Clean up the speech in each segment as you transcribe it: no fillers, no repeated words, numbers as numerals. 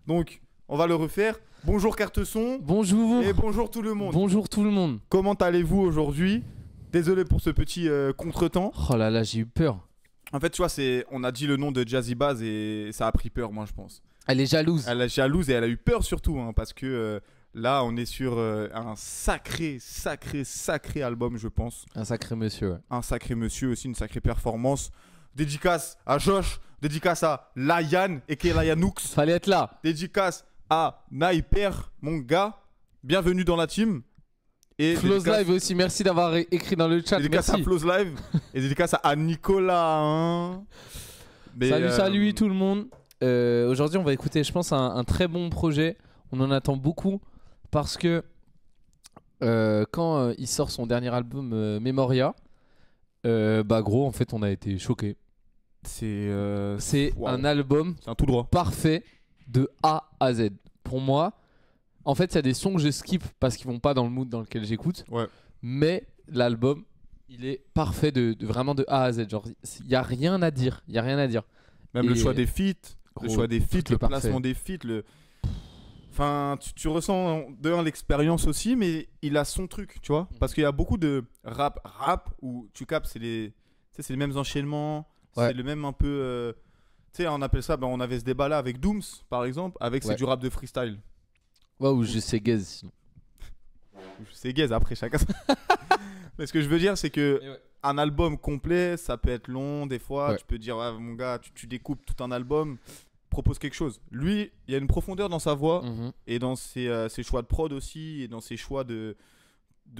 Donc, on va le refaire. Bonjour Cartesson. Bonjour. Et bonjour tout le monde. Bonjour tout le monde. Comment allez-vous aujourd'hui? Désolé pour ce petit contretemps. Oh là là, j'ai eu peur. En fait, tu vois, on a dit le nom de Jazzy Bass et ça a pris peur, moi, je pense. Elle est jalouse. Elle est jalouse et elle a eu peur surtout, hein, parce que là, on est sur un sacré album, je pense. Un sacré monsieur, ouais. Un sacré monsieur aussi, une sacrée performance. Dédicace à Josh, dédicace à Layan et Layanux. Fallait être là. Dédicace à Naïper, mon gars. Bienvenue dans la team. Et Flows Live aussi, merci d'avoir écrit dans le chat. Dédicace merci. à Flows Live et dédicace à Nicolas. Hein. Mais, salut tout le monde. Aujourd'hui, on va écouter, je pense, un très bon projet. On en attend beaucoup parce que quand il sort son dernier album Memoria, gros, en fait, on a été choqués. C'est wow. un album c'est un tout droit parfait de A à Z. Pour moi, en fait, il y a des sons que je skip parce qu'ils vont pas dans le mood dans lequel j'écoute. Ouais. Mais l'album, il est parfait vraiment de A à Z. Genre, il y a rien à dire. Il y a rien à dire. Même le choix des feats, le placement des feats, Enfin, tu ressens l'expérience aussi, mais il a son truc, tu vois. Parce qu'il y a beaucoup de rap où tu captes, c'est les mêmes enchaînements, ouais. C'est le même un peu. Tu sais, on appelle ça, on avait ce débat-là avec Dooms, par exemple, avec c'est du rap de freestyle. Ouais, ou je sais gaze sinon. Je sais gaze après chacun. Mais ce que je veux dire, c'est que un album complet, ça peut être long, des fois. Ouais. Tu peux dire, ouais, mon gars, tu découpes tout un album. Propose quelque chose. Lui, il y a une profondeur dans sa voix et dans ses choix de prod aussi et dans ses choix de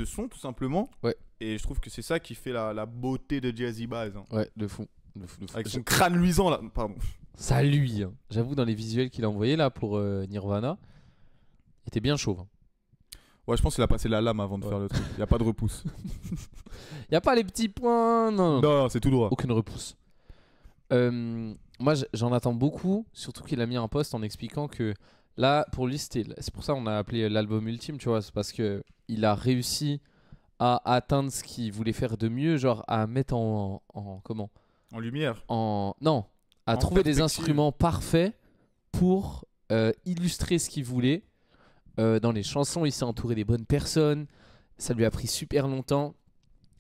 son tout simplement. Ouais. Et je trouve que c'est ça qui fait la beauté de Jazzy Bass. Hein. Ouais, de fou. Avec son crâne luisant là. Pardon. Ça lui. Hein. J'avoue, dans les visuels qu'il a envoyés là pour Nirvana, il était bien chauve. Hein. Ouais, je pense qu'il a passé la lame avant de faire le truc. Il n'y a pas de repousse. Il n'y a pas les petits points. Non, c'est tout droit. Aucune repousse. Moi j'en attends beaucoup, surtout qu'il a mis un post en expliquant que là pour lui c'est pour ça qu'on a appelé l'album ultime, tu vois, c'est parce que il a réussi à atteindre ce qu'il voulait faire de mieux, genre à mettre en lumière, à trouver des instruments parfaits pour illustrer ce qu'il voulait. Dans les chansons, il s'est entouré des bonnes personnes, ça lui a pris super longtemps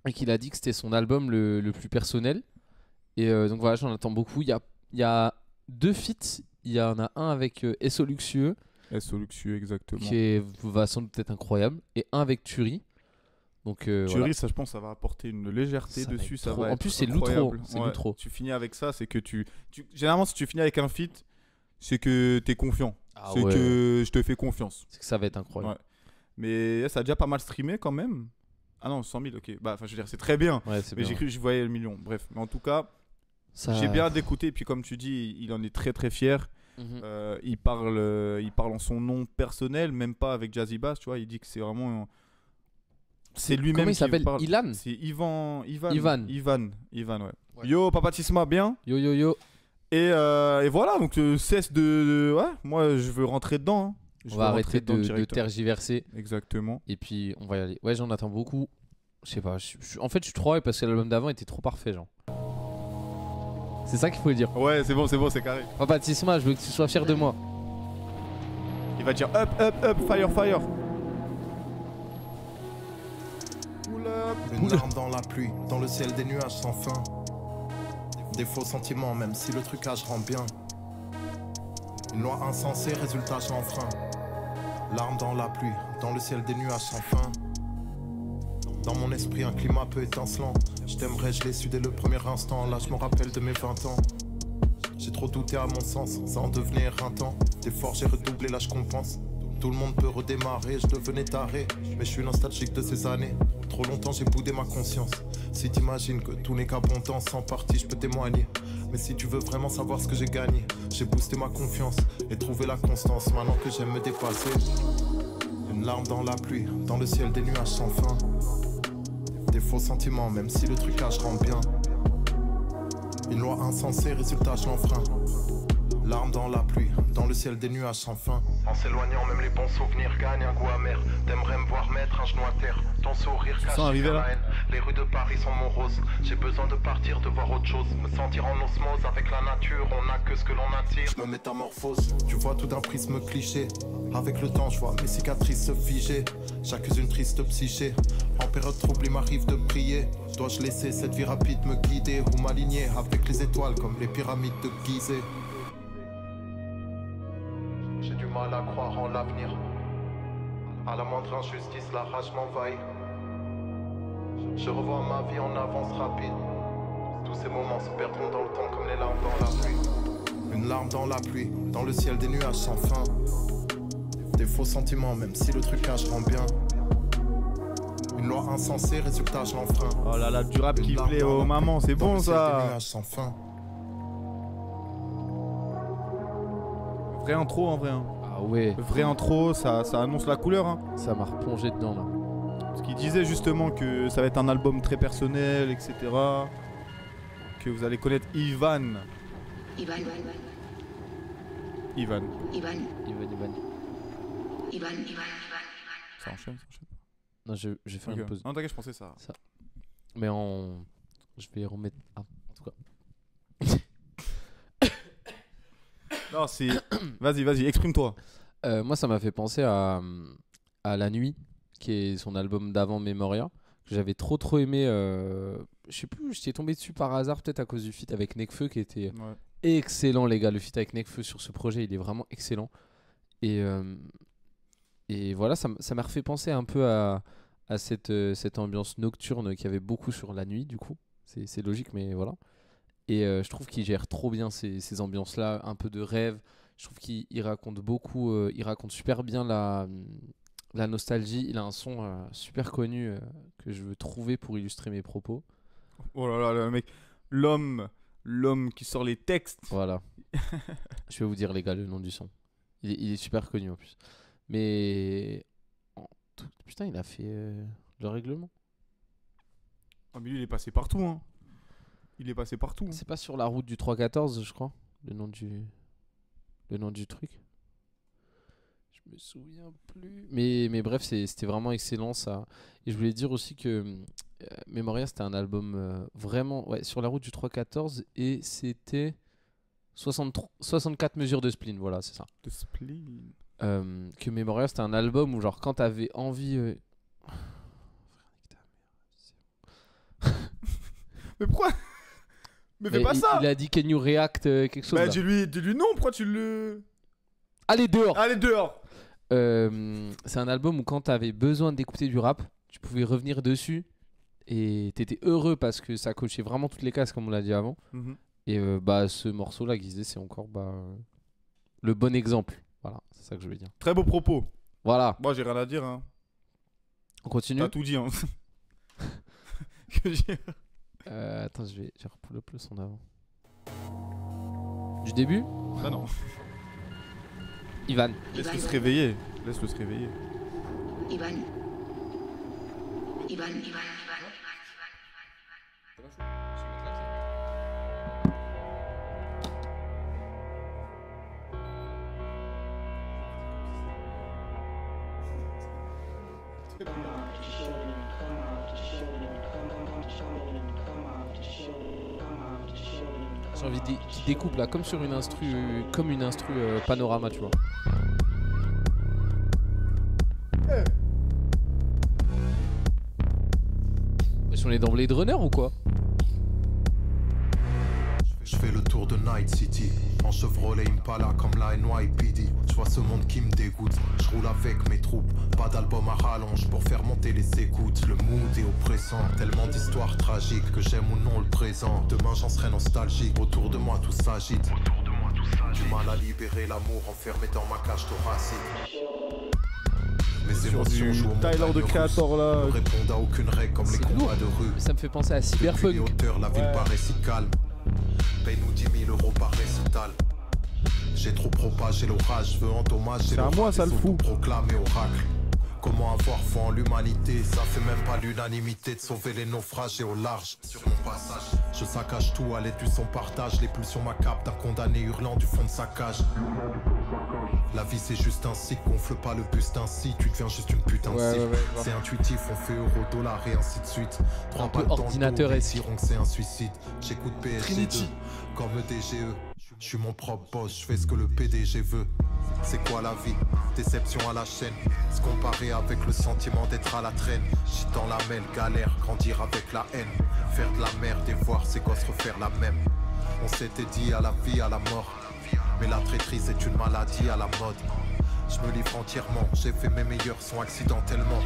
et qu'il a dit que c'était son album le plus personnel. Et donc voilà, j'en attends beaucoup. Il y a 2 feats. Il y en a un avec S.O. Luxueux. S.O. Luxueux, exactement. Qui va sans doute être incroyable. Et un avec Turi. Donc, Turi, voilà. ça, je pense, ça va apporter une légèreté dessus. Ça va en plus, c'est l'outro. Tu finis avec ça, c'est que généralement, si tu finis avec un feat, c'est que t'es confiant. Que je te fais confiance. C'est que ça va être incroyable. Ouais. Mais ça a déjà pas mal streamé quand même. Ah non, 100 000, ok. Je veux dire, c'est très bien. Ouais, c'est mais bien. J'ai cru que je voyais le million. Bref, mais en tout cas, j'ai bien hâte d'écouter. Et puis, comme tu dis, il en est très très fier. Il parle en son nom personnel, même pas avec Jazzy Bass, tu vois. Il dit que c'est vraiment. C'est lui-même. Comment il s'appelle? Ilan? C'est Ivan, ouais. Yo, Papa Tisma, bien? Yo. Et voilà, donc cesse de. Ouais, moi, je veux rentrer dedans. Hein. On va arrêter de tergiverser. Exactement. Et puis on va y aller. Ouais, j'en attends beaucoup. Je sais pas. En fait, je suis trop hype parce que l'album d'avant était trop parfait, genre. C'est ça qu'il faut dire. Ouais, c'est bon, c'est carré. Papa Tisma, je veux que tu sois fier de moi. Il va dire up, fire. Une larme dans la pluie, dans le ciel des nuages sans fin. Des faux sentiments, même si le trucage rend bien. Une loi insensée, résultat j'enfreins. Larmes dans la pluie, dans le ciel des nuages sans fin. Dans mon esprit un climat peu étincelant. Je t'aimerais, je l'ai su dès le premier instant. Là je me rappelle de mes 20 ans. J'ai trop douté à mon sens, sans devenir éreintant. D'efforts j'ai redoublé, là je compense. Tout le monde peut redémarrer, je devenais taré. Mais je suis nostalgique de ces années. Trop longtemps j'ai boudé ma conscience. Si t'imagines que tout n'est qu'à bon temps, sans partie je peux témoigner. Mais si tu veux vraiment savoir ce que j'ai gagné, j'ai boosté ma confiance et trouvé la constance maintenant que j'aime me dépasser. Une larme dans la pluie, dans le ciel des nuages sans fin. Des faux sentiments, même si le trucage rend bien. Une loi insensée, résultat je l'enfreins. Larmes dans la pluie, dans le ciel des nuages sans fin. En s'éloignant, même les bons souvenirs gagnent un goût amer. T'aimerais me voir mettre un genou à terre. Ton sourire cache la haine. Les rues de Paris sont moroses. J'ai besoin de partir, de voir autre chose. Me sentir en osmose avec la nature. On n'a que ce que l'on attire. Je me métamorphose. Tu vois tout d'un prisme cliché. Avec le temps, je vois mes cicatrices se figer. J'accuse une triste psyché. En période trouble, il m'arrive de prier. Dois-je laisser cette vie rapide me guider ou m'aligner avec les étoiles comme les pyramides de Gizeh? J'ai du mal à croire en l'avenir. À la moindre injustice, la rage m'envahit. Je revois ma vie en avance rapide. Tous ces moments se perdront dans le temps comme les larmes dans la pluie. Une larme dans la pluie, dans le ciel des nuages sans fin. Des faux sentiments, même si le trucage rend bien. Une loi insensée, résultat je l'enfreins. Oh là là, du rap qui plaît aux mamans, c'est bon ça. Des nuages sans fin. Vrai intro en vrai. Hein. Ah ouais. Vrai intro, ça annonce la couleur. Hein. Ça m'a replongé dedans là. Parce qu'il disait justement que ça va être un album très personnel, etc. Que vous allez connaître Ivan. Ivan. Ça enchaîne. Non, je vais faire une pause. Non, t'inquiète, je pensais ça. Mais je vais remettre. Ah, en tout cas. Non, c'est. Vas-y, exprime-toi. Moi, ça m'a fait penser à La Nuit, qui est son album d'avant Memoria, que j'avais trop aimé. Je sais plus, j'étais tombé dessus par hasard, peut-être à cause du feat avec Nekfeu, qui était excellent, les gars. Le feat avec Nekfeu sur ce projet, il est vraiment excellent. Et voilà, ça m'a refait penser un peu à cette ambiance nocturne qu'il y avait beaucoup sur La Nuit, du coup. C'est logique, mais voilà. Et je trouve qu'il gère trop bien ces ambiances-là, un peu de rêve. Je trouve qu'il raconte beaucoup, il raconte super bien la nostalgie. Il a un son super connu que je veux trouver pour illustrer mes propos. Oh là là, mec, l'homme qui sort les textes. Voilà. Je vais vous dire, les gars, le nom du son. Il est super connu en plus. Mais putain, il a fait le règlement. Ah mais lui, il est passé partout, hein. C'est pas sur la route du 314, je crois, le nom du truc. Je me souviens plus. Mais bref, c'était vraiment excellent ça. Et je voulais dire aussi que Memoria, c'était un album vraiment sur la route du 314 et c'était 64 mesures de spleen, voilà, c'est ça. De spleen. Que Memoria, c'était un album où genre quand t'avais envie Mais pourquoi? Mais fais pas ça. Il a dit can you react quelque chose. Bah dis-lui non, pourquoi tu le... Allez dehors. C'est un album où quand t'avais besoin d'écouter du rap, tu pouvais revenir dessus et t'étais heureux parce que ça cochait vraiment toutes les cases comme on l'a dit avant. Et ce morceau-là, Gizeh, c'est encore le bon exemple. Voilà, c'est ça que je veux dire. Très beau propos. Voilà. Moi, j'ai rien à dire. Hein. On continue. T'as tout dit. Hein. Attends, je vais repull up le son d'avant. Du début? Ah non. Ivan. Laisse-le se réveiller. Ivan. J'ai envie qu'il découpe là, comme sur une instru, panorama, tu vois. On est dans Blade Runner ou quoi? Je fais le tour de Night City, en Chevrolet Impala comme la NYPD. Je vois ce monde qui me dégoûte, je roule avec mes troupes. Pas d'album à rallonge pour faire monter les écoutes. Le mood est oppressant, tellement d'histoires tragiques que j'aime ou non le présent. Demain j'en serai nostalgique, autour de moi tout s'agite. Du mal à libérer l'amour enfermé dans ma cage thoracique. Mes émotions jouent au Tyler de Creator là. Ne répondent à aucune règle comme les combats de rue. Ça me fait penser à Cyberpunk. Depuis les hauteurs, la ville paraît si calme. Paye-nous 10 000 € par récital. J'ai trop propagé l'orage, je veux endommager. C'est à moi ça le fout. Proclamer oracle. Comment avoir foi en l'humanité? Ça fait même pas l'unanimité de sauver les naufragés au large. Sur mon passage, je saccage tout à l'aide du son partage. Les pulsions m'accapent d'un condamné hurlant du fond de sa cage. La vie c'est juste un cycle, gonfle pas le buste ainsi, tu deviens juste une putain de cible. C'est intuitif, on fait euro, dollar et ainsi de suite. Un peu ordinateur et diront que c'est un suicide. J'écoute PSG2 comme le DGE. Je suis mon propre boss, je fais ce que le PDG veut. C'est quoi la vie? Déception à la chaîne. Se comparer avec le sentiment d'être à la traîne. J'suis dans la mêle, galère, grandir avec la haine. Faire de la merde et voir ses gosses refaire la même. On s'était dit à la vie, à la mort. Mais la traîtrise est une maladie à la mode. Je me livre entièrement, j'ai fait mes meilleurs sons accidentellement.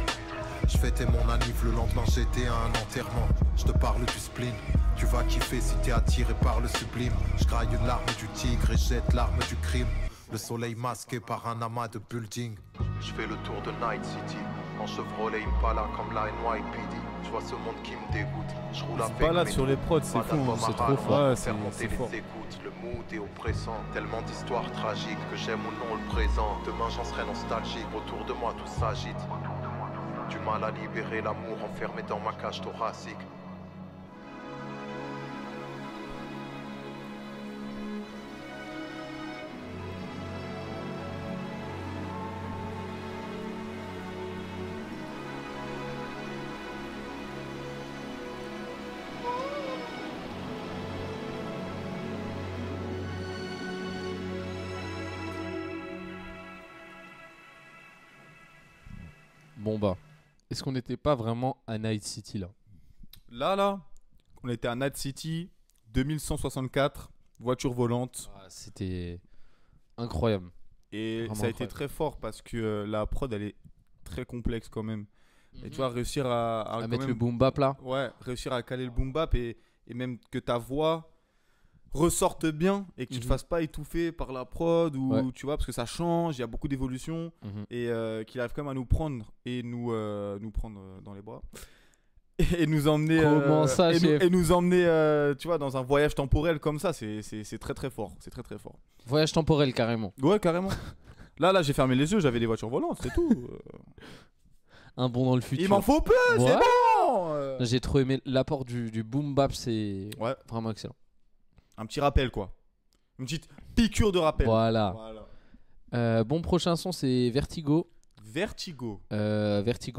Je fêtais mon anniv, le lendemain j'étais à un enterrement. Je te parle du spleen, tu vas kiffer si t'es attiré par le sublime. Je graille une larme du tigre et jette l'arme du crime. Le soleil masqué par un amas de buildings. Je fais le tour de Night City en Chevrolet Impala comme la NYPD. Je vois ce monde qui me dégoûte. Je roule avec pas là sur les prods, c'est fou, c'est trop fort. Ouais, c'est fort. Écoutes, le mood est oppressant. Tellement d'histoires tragiques que j'aime ou non le présent. Demain j'en serai nostalgique. Autour de moi tout s'agite. Du mal à libérer l'amour enfermé dans ma cage thoracique. Bon bah, est-ce qu'on n'était pas vraiment à Night City là? Là, on était à Night City, 2164, voiture volante. Ah, c'était incroyable. Et vraiment ça a été incroyable. très fort parce que la prod, elle est très complexe quand même. Et tu vois, réussir à quand mettre même, le boom bap là. ouais, réussir à caler le boom bap et même que ta voix ressorte bien et que tu te fasses pas étouffer par la prod ou tu vois, parce que ça change, il y a beaucoup d'évolution et qu'il arrive quand même à nous prendre et nous prendre dans les bras et nous emmener Comment ça, chef? et nous emmener tu vois, dans un voyage temporel comme ça, c'est très très fort, c'est très très fort. Voyage temporel carrément. Ouais, carrément. là j'ai fermé les yeux, j'avais des voitures volantes, c'est tout. Un bond dans le futur. Il m'en faut peu, c'est bon. J'ai trop aimé l'apport du boom bap, c'est vraiment excellent. Un petit rappel quoi. Une petite piqûre de rappel. Voilà. Bon, prochain son, c'est Vertigo. Vertigo,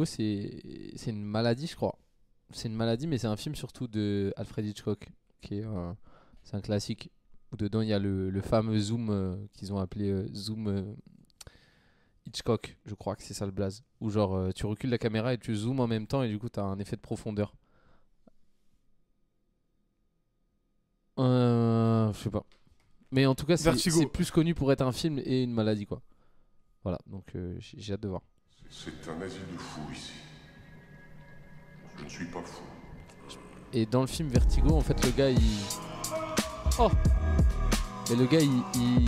c'est une maladie, je crois. C'est une maladie, mais c'est un film surtout de Alfred Hitchcock. C'est un classique. Dedans, il y a le fameux zoom qu'ils ont appelé zoom Hitchcock. Je crois que c'est ça le blaze. Où genre, tu recules la caméra et tu zoomes en même temps et du coup, tu as un effet de profondeur. Je sais pas. Mais en tout cas, c'est plus connu pour être un film et une maladie, quoi. Voilà, donc j'ai hâte de voir. C'est un asile de fous ici. Je ne suis pas fou. Et dans le film Vertigo, en fait, le gars, il... Oh! Mais le gars, il...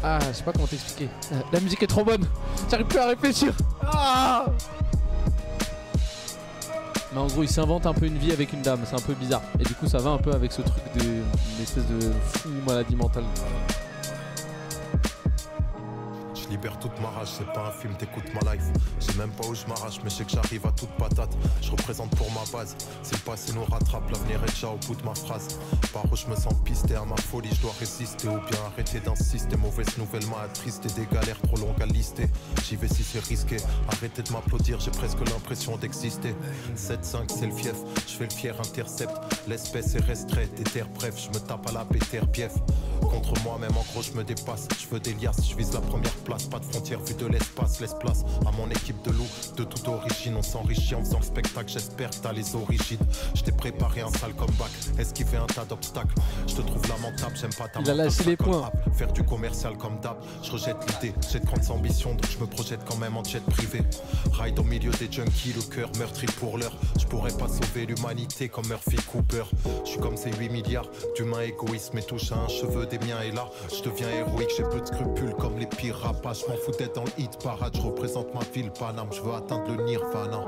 Ah, je sais pas comment t'expliquer. La musique est trop bonne. J'arrive plus à réfléchir. Ah! Mais en gros, il s'invente un peu une vie avec une dame. C'est un peu bizarre. Et du coup, ça va un peu avec ce truc d'une espèce de fou maladie mentale. Je libère toute ma rage, c'est pas un film, t'écoutes ma life. Je sais même pas où je m'arrache, mais je sais que j'arrive à toute patate. Je représente pour ma base, si le passé nous rattrape, l'avenir est déjà au bout de ma phrase. Par où je me sens pisté à ma folie, je dois résister ou bien arrêter d'insister. Mauvaise nouvelle m'a attristé, des galères trop longues à lister. J'y vais si c'est risqué, arrêtez de m'applaudir, j'ai presque l'impression d'exister. 7-5 c'est le fief, je fais le fier intercept. L'espèce est restreinte, des terres bref, je me tape à la péter bief. Contre moi-même en gros je me dépasse, je veux des liasses, je vise la première place. Pas de frontières vu de l'espace, laisse place à mon équipe de loups de toute origine. On s'enrichit en faisant le spectacle, j'espère que t'as les origines. Je t'ai préparé un sale comeback, esquiver un tas d'obstacles. Je te trouve lamentable, j'aime pas ta Il a lâché les points. Faire du commercial comme d'hab, je rejette l'idée. J'ai de grandes ambitions donc je me projette quand même en jet privé. Ride au milieu des junkies, le cœur meurtri pour l'heure. Je pourrais pas sauver l'humanité comme Murphy Cooper. Je suis comme ces 8 milliards d'humains égoïstes, mais touche à un cheveu des miens et là je deviens héroïque. J'ai peu de scrupules comme les pires rapaces. Je m'en fous d'être dans le hit parade, je représente ma ville Paname, je veux atteindre le Nirvana.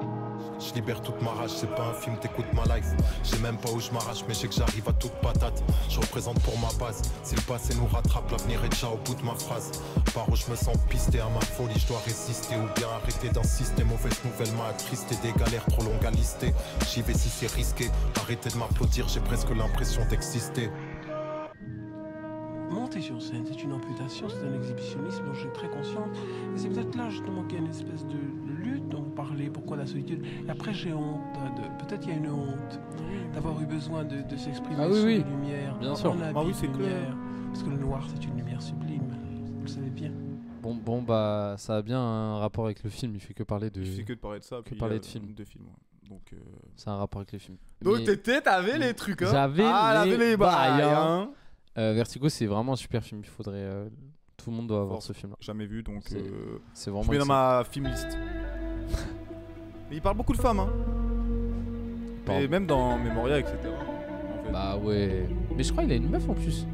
Je libère toute ma rage, c'est pas un film, t'écoutes ma life. Je sais même pas où je m'arrache, mais je sais que j'arrive à toute patate. Je représente pour ma base, si le passé nous rattrape, l'avenir est déjà au bout de ma phrase. Par où je me sens pisté à ma folie, je dois résister ou bien arrêter d'insister. Mauvaise nouvelle m'a attristé, des galères trop longues à lister. J'y vais si c'est risqué, arrêtez de m'applaudir, j'ai presque l'impression d'exister. monter sur scène, c'est une amputation, c'est un exhibitionnisme dont je suis très consciente. Et c'est peut-être là justement qu'il y a une espèce de lutte dont vous parlez, pourquoi la solitude. Et après j'ai honte, peut-être qu'il y a une honte d'avoir eu besoin de s'exprimer sur les lumières. Bien sûr. Oui, c'est clair. Parce que le noir c'est une lumière sublime, vous le savez bien. Bon, bah ça a bien un rapport avec le film, il fait que parler de... Il fait que de parler de ça, que parler de film. Ouais. Donc, c'est un rapport avec le film. Donc t'avais les trucs, hein. J'avais les bails, hein. Vertigo, c'est vraiment un super film. Il faudrait. Tout le monde doit voir ce film-là. Jamais vu, donc. C'est vraiment. Je mets dans ma film list. Mais il parle beaucoup de femmes, hein. Et même dans Memoria, etc. En fait. Bah ouais. Mais je crois qu'il a une meuf en plus.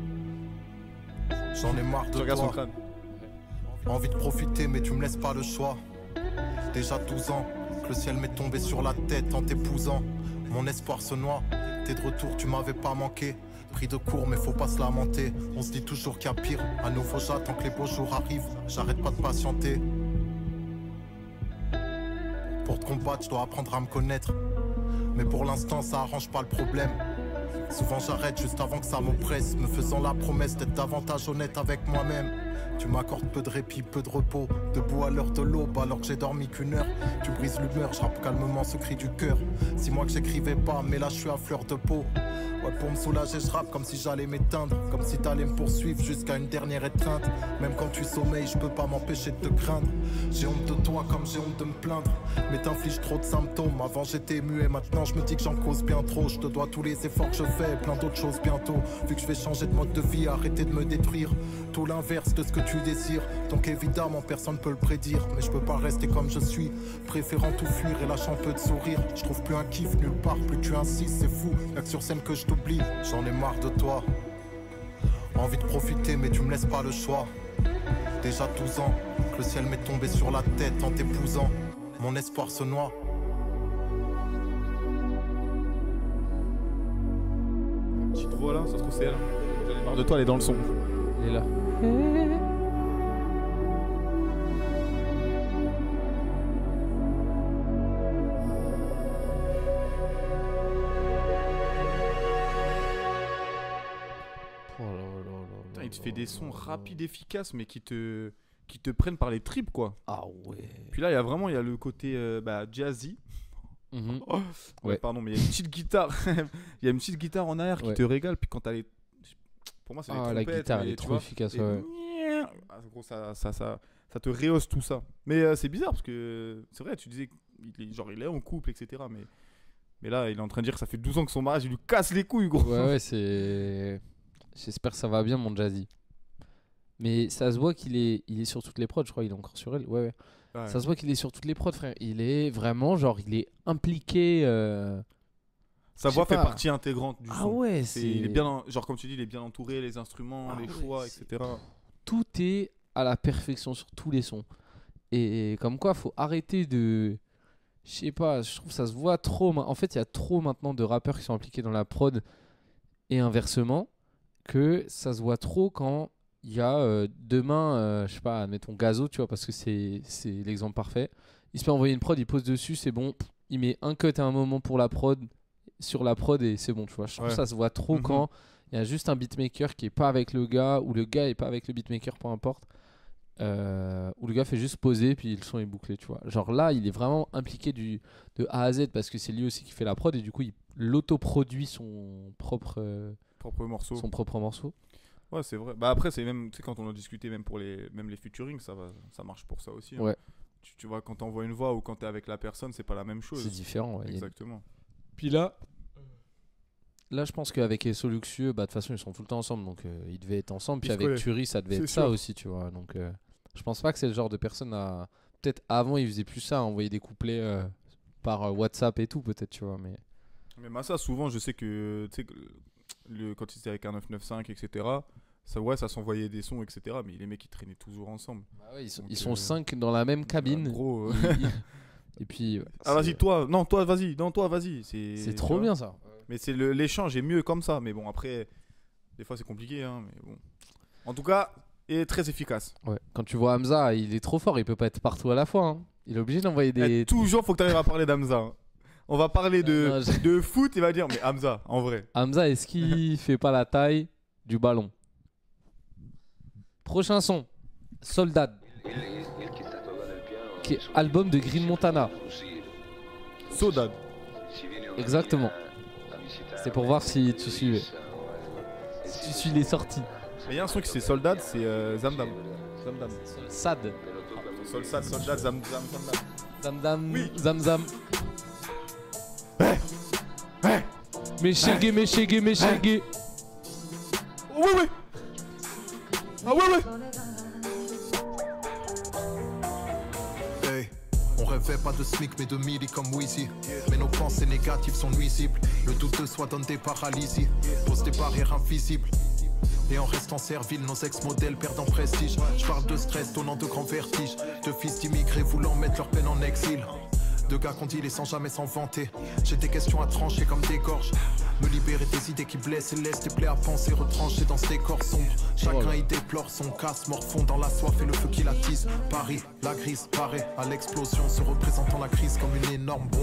J'en ai marre de regarde son toi. crâne. Envie de profiter, mais tu me laisses pas le choix. Déjà 12 ans, que le ciel m'est tombé sur la tête en t'épousant. Mon espoir se noie. T'es de retour, tu m'avais pas manqué. Pris de court mais faut pas se lamenter. On se dit toujours qu'il y a pire. À nouveau j'attends que les beaux jours arrivent. J'arrête pas de patienter. Pour te combattre je dois apprendre à me connaître. Mais pour l'instant ça arrange pas le problème. Souvent j'arrête juste avant que ça m'oppresse, me faisant la promesse d'être davantage honnête avec moi-même. Tu m'accordes peu de répit, peu de repos, debout à l'heure de l'aube alors que j'ai dormi qu'une heure. Tu brises l'humeur, je rappe calmement ce cri du cœur. 6 mois que j'écrivais pas, mais là je suis à fleur de peau. Ouais, pour me soulager, je rappe comme si j'allais m'éteindre, comme si t'allais me poursuivre jusqu'à une dernière étreinte. Même quand tu sommeilles, je peux pas m'empêcher de te craindre. J'ai honte de toi comme j'ai honte de me plaindre, mais t'infliges trop de symptômes. Avant j'étais muet, maintenant je me dis que j'en cause bien trop. Je te dois tous les efforts que je fais et plein d'autres choses bientôt. Vu que je vais changer de mode de vie, arrêter de me détruire. Tout l'inverse de ce que tu désires. Donc évidemment personne peut le prédire, mais je peux pas rester comme je suis, préférant tout fuir et lâchant peu de sourire. Je trouve plus un kiff nulle part, plus tu insistes, c'est fou. Y'a que sur scène que je t'oublie, j'en ai marre de toi. Envie de profiter mais tu me laisses pas le choix. Déjà 12 ans, que le ciel m'est tombé sur la tête en t'épousant. Mon espoir se noie. Petite voix là, ça se trouve c'est elle. J'en ai marre de toi, elle est dans le son. Elle est là. Putain, il te fait des sons rapides, efficaces, mais qui te prennent par les tripes, quoi. Ah ouais. Puis là, il y a le côté jazzy. Oh, Ouais. Pardon, mais il y a une petite guitare. Il y a une petite guitare en arrière qui te régale. Puis quand t'as les. Pour moi, c'est les trompettes. La guitare, mais elle est trop efficace. Ouais. Gros, ça te rehausse tout ça. Mais c'est bizarre parce que c'est vrai, tu disais qu'il est en couple, etc. Mais là, il est en train de dire que ça fait 12 ans que son mariage, il lui casse les couilles, gros. Ouais, c'est. J'espère que ça va bien, mon Jazzy. Mais ça se voit qu'il est sur toutes les prods, je crois. Il est encore sur elle. Ouais. Ça se voit qu'il est sur toutes les prods, frère. Il est vraiment, genre, il est impliqué. Sa voix fait partie intégrante du son. Ah ouais, il est bien, genre comme tu dis, il est bien entouré, les instruments, les choix, etc. Tout est à la perfection sur tous les sons. Et comme quoi, faut arrêter de. Je sais pas, je trouve que ça se voit trop. En fait, il y a trop maintenant de rappeurs qui sont impliqués dans la prod et inversement que ça se voit trop quand il y a demain, je sais pas, admettons Gazo, tu vois, parce que c'est l'exemple parfait. Il se fait envoyer une prod, il pose dessus, c'est bon. Il met un cut à un moment pour la prod, sur la prod et c'est bon, tu vois. Je trouve que ça se voit trop quand il y a juste un beatmaker qui est pas avec le gars ou le gars est pas avec le beatmaker, peu importe. Où le gars fait juste poser puis le son est bouclé, tu vois. Genre là, il est vraiment impliqué de A à Z parce que c'est lui aussi qui fait la prod et du coup, il l'autoproduit son propre morceau. Ouais, c'est vrai. Bah après, c'est même, tu sais, quand on a discuté même pour les featuring, ça marche pour ça aussi. Hein. Ouais. Tu vois, quand t'envoies une voix ou quand t'es avec la personne, c'est pas la même chose. C'est différent, ouais. Exactement. Puis là, je pense qu'avec Esso Luxueux, bah de toute façon, ils sont tout le temps ensemble, donc ils devaient être ensemble. Puis avec Turi, ça devait être ça aussi, tu vois. Donc je pense pas que c'est le genre de personne à. Peut-être avant, ils faisaient plus ça, envoyer des couplets par WhatsApp et tout, peut-être, tu vois. Mais Massa, souvent, je sais que, tu sais, quand il était avec un 995, etc., ça s'envoyait des sons, etc. Mais les mecs, ils traînaient toujours ensemble. Bah ouais, ils sont 5 dans la même cabine. Gros. Et puis. Vas-y, toi. Non, toi, vas-y. Non, toi, vas-y. C'est trop bien, ça. Mais c'est l'échange est mieux comme ça. Mais bon, après, des fois, c'est compliqué. Hein, mais bon. En tout cas, il est très efficace. Ouais. Quand tu vois Hamza, il est trop fort. Il peut pas être partout à la fois. Hein. Il est obligé d'envoyer des. Toujours, faut que tu arrives à parler d'Hamza. Hein. On va parler de foot. Il va dire, mais Hamza, en vrai. Hamza, est-ce qu'il fait pas la taille du ballon? Prochain son, Soldad, qui est album de Green Montana. Soldad. Exactement. C'est pour voir si tu suivais. Si tu suis les sorties. Mais il y a un son qui c'est Soldad, c'est Zamdam. Sad. Soldad, Zamdam. Zamdam. Oui. Zamzam. Méchégué. Ouais. Ah ouais. Hey, on rêvait pas de SMIC mais de milli comme Wheezy. Mais nos pensées négatives sont nuisibles. Le doute de soi donne des paralysies, pose des barrières invisibles. Et en restant servile, nos ex-modèles perdent en prestige. Je parle de stress donnant de grands vertiges, de fils d'immigrés voulant mettre leur peine en exil, de gars qu'on dit les sans jamais s'en vanter. J'ai des questions à trancher comme des gorges, me libérer des idées qui blessent et laissent des plaies à penser retranchées dans ce décor sombre. Chacun y déplore son casse, morfond dans la soif et le feu qui l'attise. Paris, la grise, paraît à l'explosion, se représentant la crise comme une énorme bombe.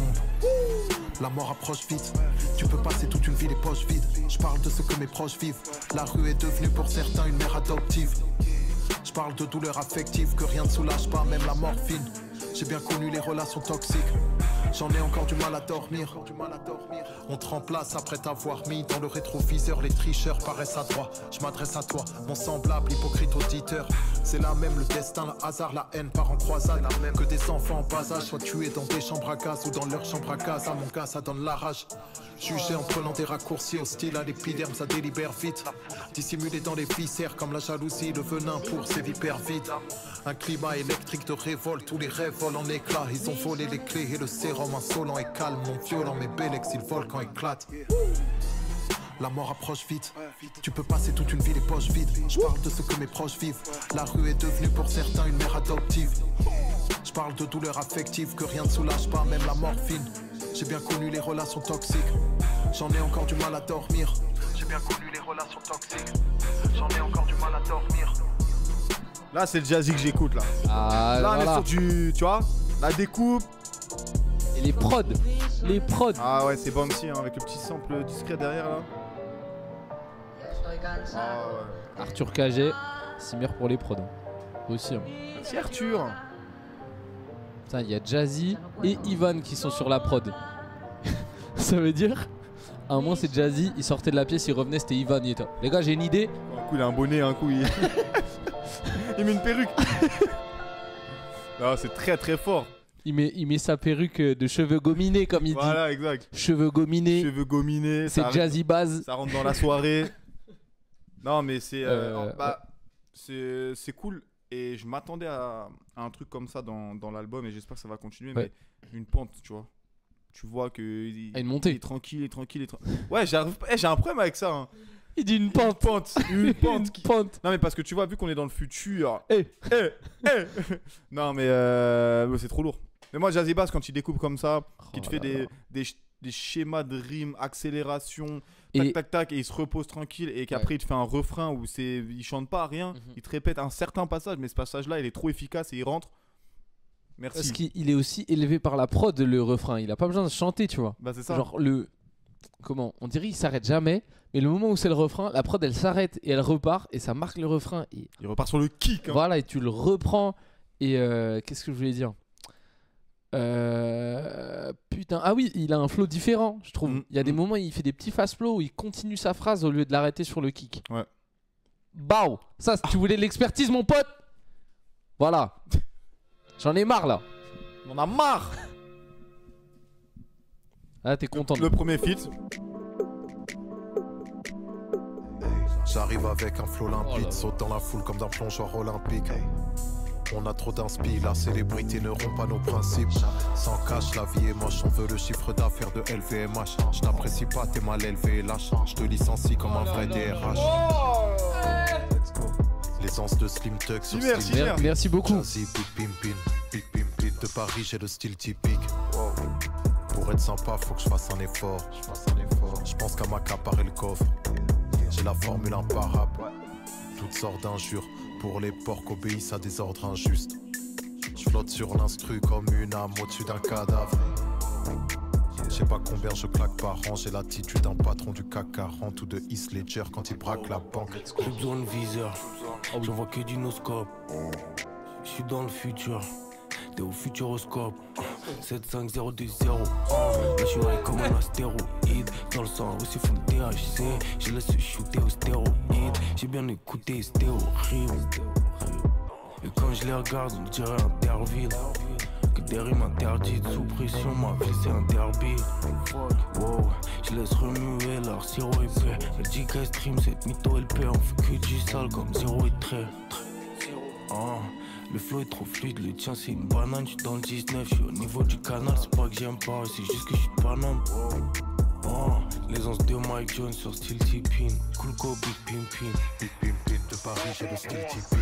La mort approche vite, tu peux passer toute une vie les poches vides. Je parle de ce que mes proches vivent, la rue est devenue pour certains une mère adoptive. Je parle de douleurs affectives que rien ne soulage pas, même la morphine. J'ai bien connu les relations toxiques, j'en ai encore du mal à dormir. On te remplace après t'avoir mis dans le rétroviseur. Les tricheurs paraissent adroits, je m'adresse à toi, mon semblable hypocrite auditeur. C'est la même, le destin, le hasard, la haine part en croisade. Que des enfants en bas âge soient tués dans des chambres à gaz ou dans leur chambre à gaz. À mon gars ça donne la rage. Jugé en prenant des raccourcis hostiles à l'épiderme, ça délibère vite. Dissimulé dans les viscères comme la jalousie, le venin pour ces vipères vides. Un climat électrique de révolte, tous les rêves volent en éclats. Ils ont volé les clés et le sérum insolent et calme. Mon violent, mes Belex, si le volcan éclate. La mort approche vite, tu peux passer toute une vie les poches vides. Je parle de ce que mes proches vivent, la rue est devenue pour certains une mère adoptive. Je parle de douleurs affectives que rien ne soulage pas, même la morphine. J'ai bien connu les relations toxiques, j'en ai encore du mal à dormir. J'ai bien connu les relations toxiques, j'en ai encore du mal à dormir. Là c'est le jazzy que j'écoute là. Ah, là voilà. on est sur du, tu vois, la découpe. Et les prods. Ah ouais, c'est Banksy hein, avec le petit sample discret derrière là. Ah ouais. Arthur KG, Simmer pour les prods. Aussi. Hein. Merci Arthur. Putain, il y a Jazzy et Ivan qui sont sur la prod. Ça veut dire, à un moment c'est Jazzy, il sortait de la pièce, il revenait, c'était Ivan, il était. Les gars, j'ai une idée. Un coup il a un bonnet, un coup il il met une perruque. Non, c'est très très fort. Il met sa perruque de cheveux gominés comme il dit. Voilà, exact. Cheveux gominés. C'est Jazzy Baz. Ça rentre dans la soirée. Non mais c'est c'est cool. Et je m'attendais à un truc comme ça dans l'album et j'espère que ça va continuer. Ouais. Mais une pente, tu vois. Tu vois que une montée. Il est tranquille. Ouais, j'ai un problème avec ça. Hein. Il dit une pente. Une pente. Une pente. Non mais parce que tu vois, vu qu'on est dans le futur. Non mais c'est trop lourd. Mais moi, Jazzy Bass, quand il découpe comme ça, qui te fait des schémas de rimes, accélération, tac, et il se repose tranquille, et qu'après il te fait un refrain où il chante pas rien, il te répète un certain passage, mais ce passage-là, il est trop efficace et il rentre. Merci. Parce qu'il est aussi élevé par la prod, le refrain. Il a pas besoin de chanter, tu vois. Bah c'est ça. Genre comment on dirait, il s'arrête jamais. Mais le moment où c'est le refrain, la prod elle s'arrête et elle repart et ça marque le refrain. Et... il repart sur le kick. Hein. Voilà, et tu le reprends. Et qu'est-ce que je voulais dire? Putain, ah oui, il a un flow différent, je trouve. Il y a des moments où il fait des petits fast flow où il continue sa phrase au lieu de l'arrêter sur le kick. Ouais. Bao. Ça, si tu voulais de l'expertise, mon pote. Voilà. J'en ai marre là. On en a marre. Ah, t'es content. Le premier feat. J'arrive avec un flow limpide, saute dans la foule comme d'un plongeeur olympique. On a trop d'inspi, la célébrité ne rompt pas nos principes. Sans cash, la vie est moche, on veut le chiffre d'affaires de LVMH. Je n'apprécie pas, t'es mal élevé et lâche. Je te licencie comme un vrai DRH. L'essence de Slim Tug sur style. Merci beaucoup. Jazzy, Big Pimpin. De Paris, j'ai le style typique. Pour être sympa, faut que je fasse un effort. Je pense qu'à m'accaparer le coffre. J'ai la formule imparable. Toutes sortes d'injures. Pour les porcs obéissent à des ordres injustes. Je flotte sur l'instru comme une âme au-dessus d'un cadavre. Je sais pas combien je claque par an. J'ai l'attitude d'un patron du CAC 40 ou de Heath Ledger quand il braque la banque. J'ai besoin de viseur, j'en vois que du no-scope. Je suis dans le futur, t'es au futuroscope. 75020. Là je suis high comme un astéroïde. Dans le sang aussi full THC. Je laisse shooter au stéroïde. J'ai bien écouté, c'était horrible. Et quand je les regarde, on dirait Interville. Que des rimes interdites sous pression, ma vie c'est un derby. Wow, je laisse remuer leur sirop épais. Elle dit qu'elle stream cette mytho LP. On fait que du sale comme 0 et trait. Le flow est trop fluide, le tien c'est une banane. J'suis dans le 19, j'suis au niveau du canal. C'est pas que j'aime pas, c'est juste que j'suis Paname. Les onces de Mike Jones sur style Tippin. Cool go, Big Pimpin. Big Pimpin de Paris, j'ai le style Tippin.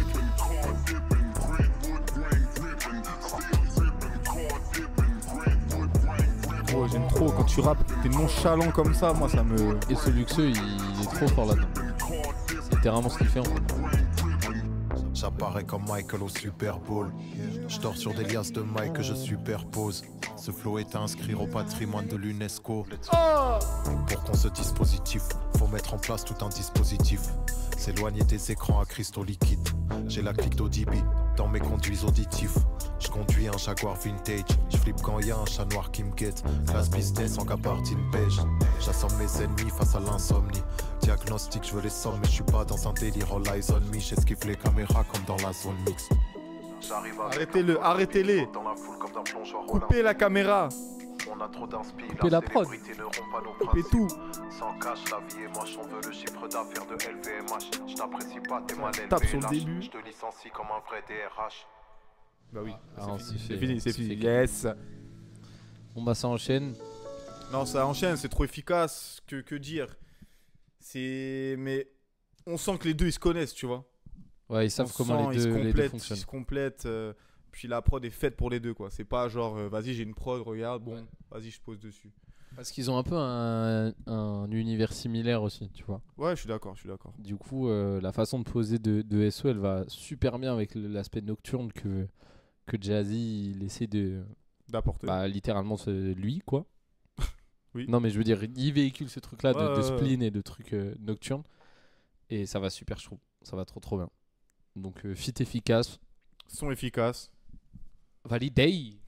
Oh, j'aime trop quand tu rappes, t'es nonchalant comme ça, moi ça me... Et ce luxueux, il est trop fort là-dedans. C'est littéralement ce qu'il fait en fait. J'apparais comme Michael au Super Bowl. Je dors sur des liasses de Mike que je superpose. Ce flow est à inscrire au patrimoine de l'UNESCO. Pour qu'on se dispositif, faut mettre en place tout un dispositif. S'éloigner des écrans à cristaux liquides. J'ai la clique d'Audibi dans mes conduits auditifs. Je conduis un Jaguar vintage. Je flippe quand y a un chat noir qui me guette. Classe business en gabardine beige. J'assomme mes ennemis face à l'insomnie. Diagnostic, je veux les sommes, mais je suis pas dans un délire. All eyes on me, j'esquive les caméras comme dans la zone mix. Arrêtez-le, arrêtez-les. Coupez la caméra. On a trop d'inspi, coupez la prod. Coupez tout. Sans cash, la vie est moche, on veut le chiffre d'affaires de LVMH. Je t'apprécie pas, t'es mal élevé. Tape sur le début. Je te licencie comme un vrai DRH. Bah oui, c'est fini. Yes. Bon bah ça enchaîne. Non, ça enchaîne, c'est trop efficace. Que dire. Mais on sent que les deux ils se connaissent, tu vois. Ouais, ils savent comment les deux fonctionnent. Ils se complètent. Puis la prod est faite pour les deux, quoi. C'est pas genre, vas-y, j'ai une prod, regarde, bon, vas-y, je pose dessus. Parce qu'ils ont un peu un univers similaire aussi, tu vois. Ouais, je suis d'accord. Du coup, la façon de poser de SO, elle va super bien avec l'aspect nocturne que Jazzy, il essaie d'apporter. Bah, littéralement, c'est lui, quoi. Oui. Non, mais je veux dire, il véhicule ce truc-là de spleen et de trucs nocturnes. Et ça va super, je trouve. Ça va trop bien. Donc, fit efficace. Son efficace. Validé.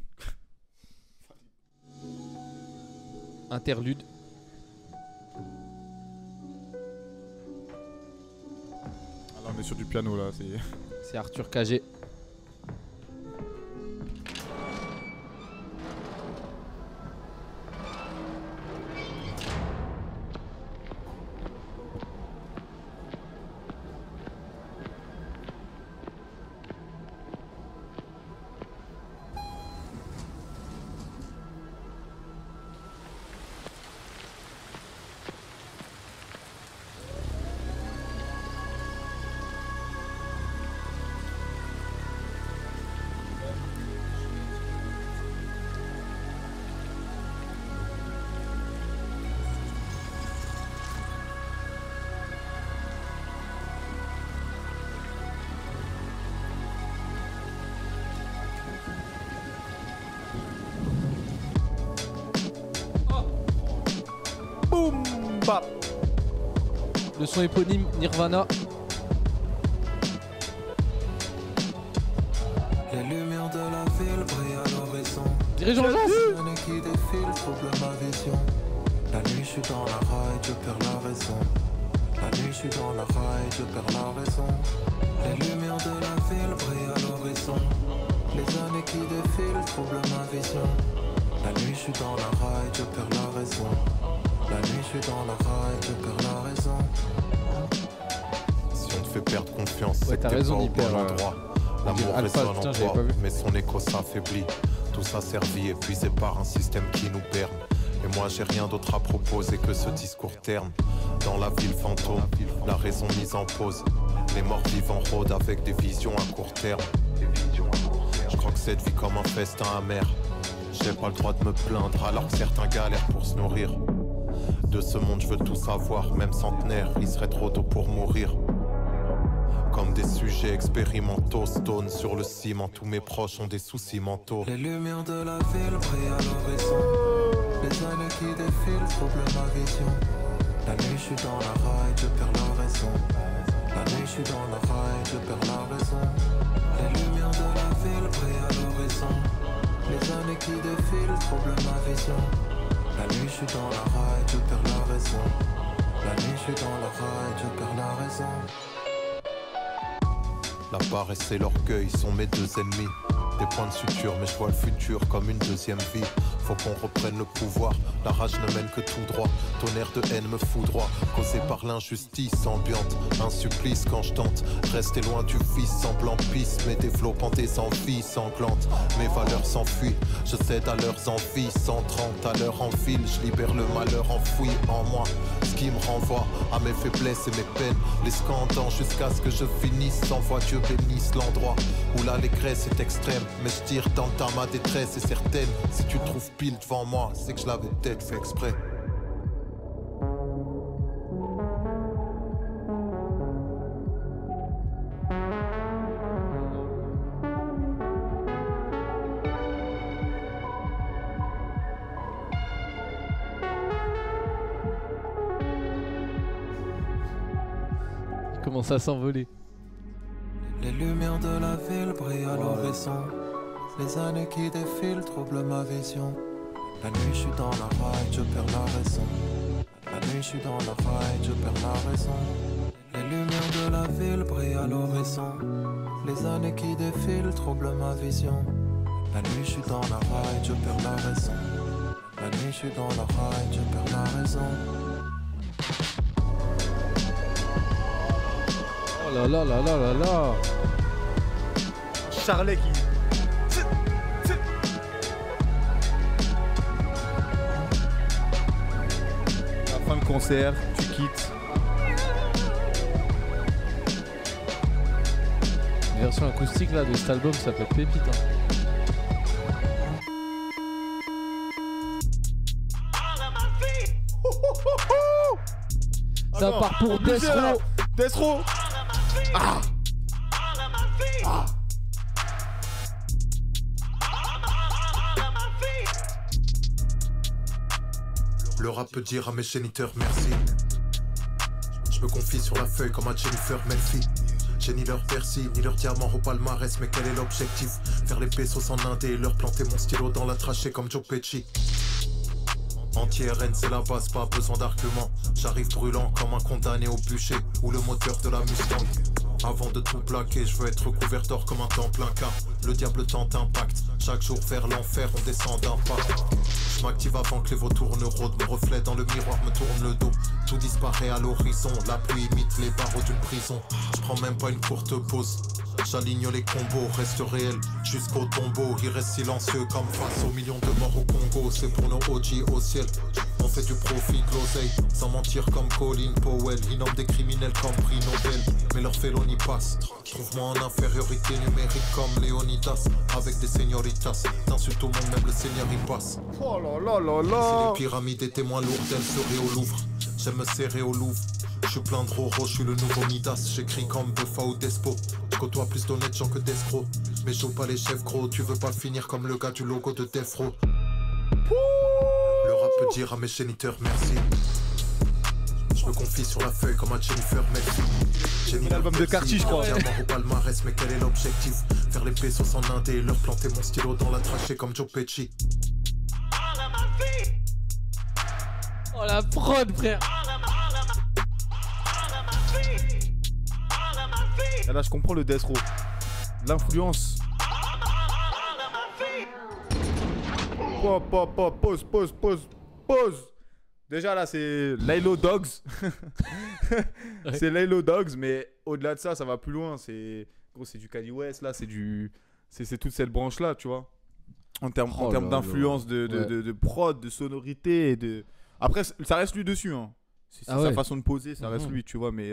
Interlude. Ah là, on est sur du piano là. C'est Arthur Cagé. Boum bap. Le son éponyme Nirvana. Les lumières de la ville brillent à l'horizon. Dirigeant Jean. Qui défile trouble ma vision. La nuit je suis dans la raille, je perds la raison. La nuit je suis dans la raille, je perds la raison. Les lumières de la ville brillent à l'horizon. Les années qui défilent troublent ma vision. La nuit je suis dans la raille, je perds la raison. La nuit je suis dans la raille, je perds la raison. Si on te fait perdre confiance, ouais, c'est que t'es pas au bon endroit. L'amour résonne en toi, mais son écho s'affaiblit. Tout ça servi, épuisé par un système qui nous berne. Et moi j'ai rien d'autre à proposer que ce discours terne. Dans la ville fantôme, la raison mise en pause. Les morts vivants rôdent avec des visions à court terme. Je crois que cette vie comme un festin amer. J'ai pas le droit de me plaindre alors que certains galèrent pour se nourrir. De ce monde je veux tout savoir, même centenaire, il serait trop tôt pour mourir. Comme des sujets expérimentaux, stone sur le ciment, tous mes proches ont des soucis mentaux. Les lumières de la ville brillent à l'horizon. Les Les années qui défilent troublent ma vision. La nuit, je suis dans la raille, je perds la raison. La nuit, je suis dans la raille, je perds la raison. Les lumières de la ville brillent à l'horizon. Les années qui défilent troublent ma vision. La nuit, je suis dans la raille, je perds la raison. La nuit, je suis dans la raille, je perds la raison. La paresse et l'orgueil sont mes deux ennemis. Des points de suture, mais je vois le futur comme une deuxième vie. Faut qu'on reprenne le pouvoir, la rage ne mène que tout droit. Tonnerre de haine me foudroie, causé par l'injustice ambiante. Un supplice quand je tente, rester loin du vice semblant pisse. Mais développant des envies sanglantes, mes valeurs s'enfuient. Je cède à leurs envies, 130 à l'heure en ville. Je libère le malheur enfoui en moi. Ce qui me renvoie à mes faiblesses et mes peines. Les scandants jusqu'à ce que je finisse. Sans voix, Dieu bénisse l'endroit où l'allégresse est extrême. Mais je tire tant à ma détresse est certaine. Si tu trouves pile devant moi, c'est que je l'avais peut-être fait exprès. Il commence à s'envoler. Les lumières de la ville brillent à l'horizon. Les années qui défilent troublent ma vision. La nuit, je suis dans la raille, je perds la raison. La nuit, je suis dans la raille, je perds la raison. Les lumières de la ville brillent à l'horizon. Les années qui défilent troublent ma vision. La nuit, je suis dans la raille, je perds la raison. La nuit, je suis dans la raille, je perds la raison. Oh là là là là là là. Charlet qui... Fin de concert, tu quittes. La version acoustique là de cet album s'appelle Pépite. Ça part pour Death Row. Death Row. Ah. Ah. Le rap peut dire à mes géniteurs merci. Je me confie sur la feuille comme à Jennifer Melfi. J'ai ni leur Percy, ni leur diamant au palmarès, mais quel est l'objectif? Faire les pesos en indé et leur planter mon stylo dans la trachée comme Joe Pesci. Anti-RN c'est la base, pas besoin d'arguments. J'arrive brûlant comme un condamné au bûcher ou le moteur de la Mustang. Avant de tout plaquer, je veux être recouvert d'or comme un temps plein car le diable tente impact. Chaque jour vers l'enfer, on descend d'un pas. Je m'active avant que les vautours ne rôdent. Mes reflets dans le miroir me tournent le dos. Tout disparaît à l'horizon, la pluie imite les barreaux d'une prison. Je prends même pas une courte pause. J'aligne les combos, reste réel jusqu'au tombeau. Il reste silencieux comme face aux millions de morts au Congo. C'est pour nos OG au ciel. On fait du profit, de l'oseille, sans mentir comme Colin Powell. Ils nomment des criminels comme prix Nobel, mais leur félonie passe. Trouve-moi en infériorité numérique comme Léonidas. Avec des señoritas, t'insultes au monde, même le seigneur y passe. Oh là là là Si là. les pyramides étaient moins lourdes, elles seraient au Louvre. J'aime me serrer au Louvre. Je suis plein de roro, je suis le nouveau Midas. J'écris comme Buffa ou Despo. Je côtoie plus d'honnêtes gens que d'escrocs. Mais je joue pas les chefs gros. Tu veux pas finir comme le gars du logo de Death Row. Le rap peut dire à mes géniteurs merci. Je me confie sur la feuille comme à Jennifer Melfi. J'ai l'album de Carty, je crois. Diamant au palmarès, mais quel est l'objectif? Faire les pesos en indé et leur planter mon stylo dans la trachée comme Joe Pesci. Oh la prod, frère. Et là, je comprends le Death Row. L'influence. Pause. Déjà là, c'est Lilo Dogs. Ouais. C'est Lilo Dogs, mais au-delà de ça, ça va plus loin. C'est gros, c'est du Kanye West là, c'est toute cette branche là, tu vois. En termes d'influence, de prod, de sonorité et de. Après, ça reste lui dessus, hein. C'est sa façon de poser, ça reste lui, tu vois, mais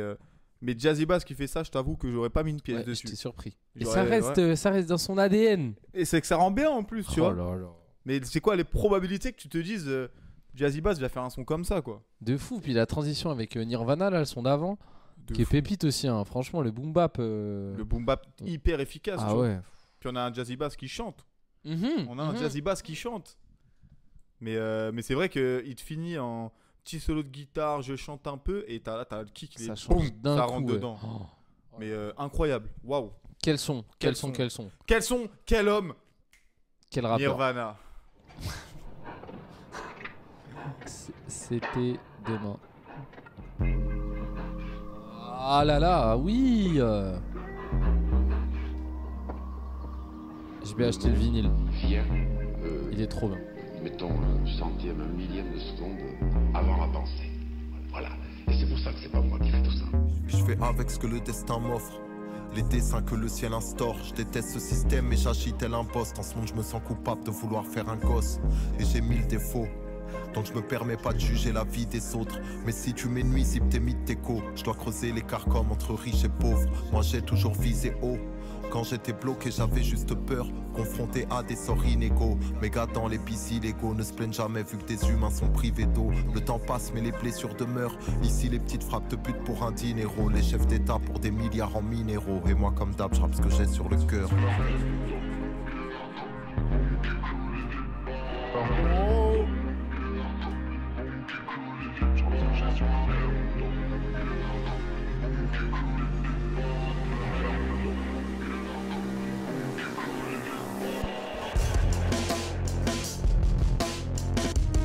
Jazzy Bass qui fait ça, je t'avoue que j'aurais pas mis une pièce dessus. J'étais surpris. Et ça reste dans son ADN. Et c'est que ça rend bien en plus, tu vois. Là là. Mais c'est quoi les probabilités que tu te dises Jazzy Bass va faire un son comme ça, quoi. De fou. Puis la transition avec Nirvana, là, le son d'avant, qui est pépite aussi, hein. Franchement, le boom bap. Le boom bap hyper efficace, tu vois. Puis on a un Jazzy Bass qui chante. On a un Jazzy Bass qui chante. Mais c'est vrai qu'il te finit en petit solo de guitare, je chante un peu, et t'as le kick, Ça boum, d'un ça coup, rentre ouais. dedans. Oh. Mais incroyable, waouh. Quel son, Quel homme, quel rappeur. Nirvana. C'était demain. Ah là là, oui. Je vais acheter le vinyle. Viens, Il est trop bien. mettons un centième, un millième de seconde avant la pensée. Voilà. Et c'est pour ça que c'est pas moi qui fais tout ça. Je fais avec ce que le destin m'offre. Les dessins que le ciel instaure. Je déteste ce système et j'agis tel un boss. En ce monde je me sens coupable de vouloir faire un gosse. Et j'ai 1000 défauts, donc je me permets pas de juger la vie des autres. Mais si tu m'ennuies, si t'es mythe t'écho. Je dois creuser l'écart comme entre riches et pauvres. Moi j'ai toujours visé haut. Quand j'étais bloqué, j'avais juste peur, confronté à des sorts inégaux. Mes gars dans les bis illégaux ne se plaignent jamais vu que des humains sont privés d'eau. Le temps passe mais les blessures demeurent. Ici les petites frappes te butent pour un dinero. Les chefs d'état pour des milliards en minéraux. Et moi comme d'hab, je rappe ce que j'ai sur le cœur.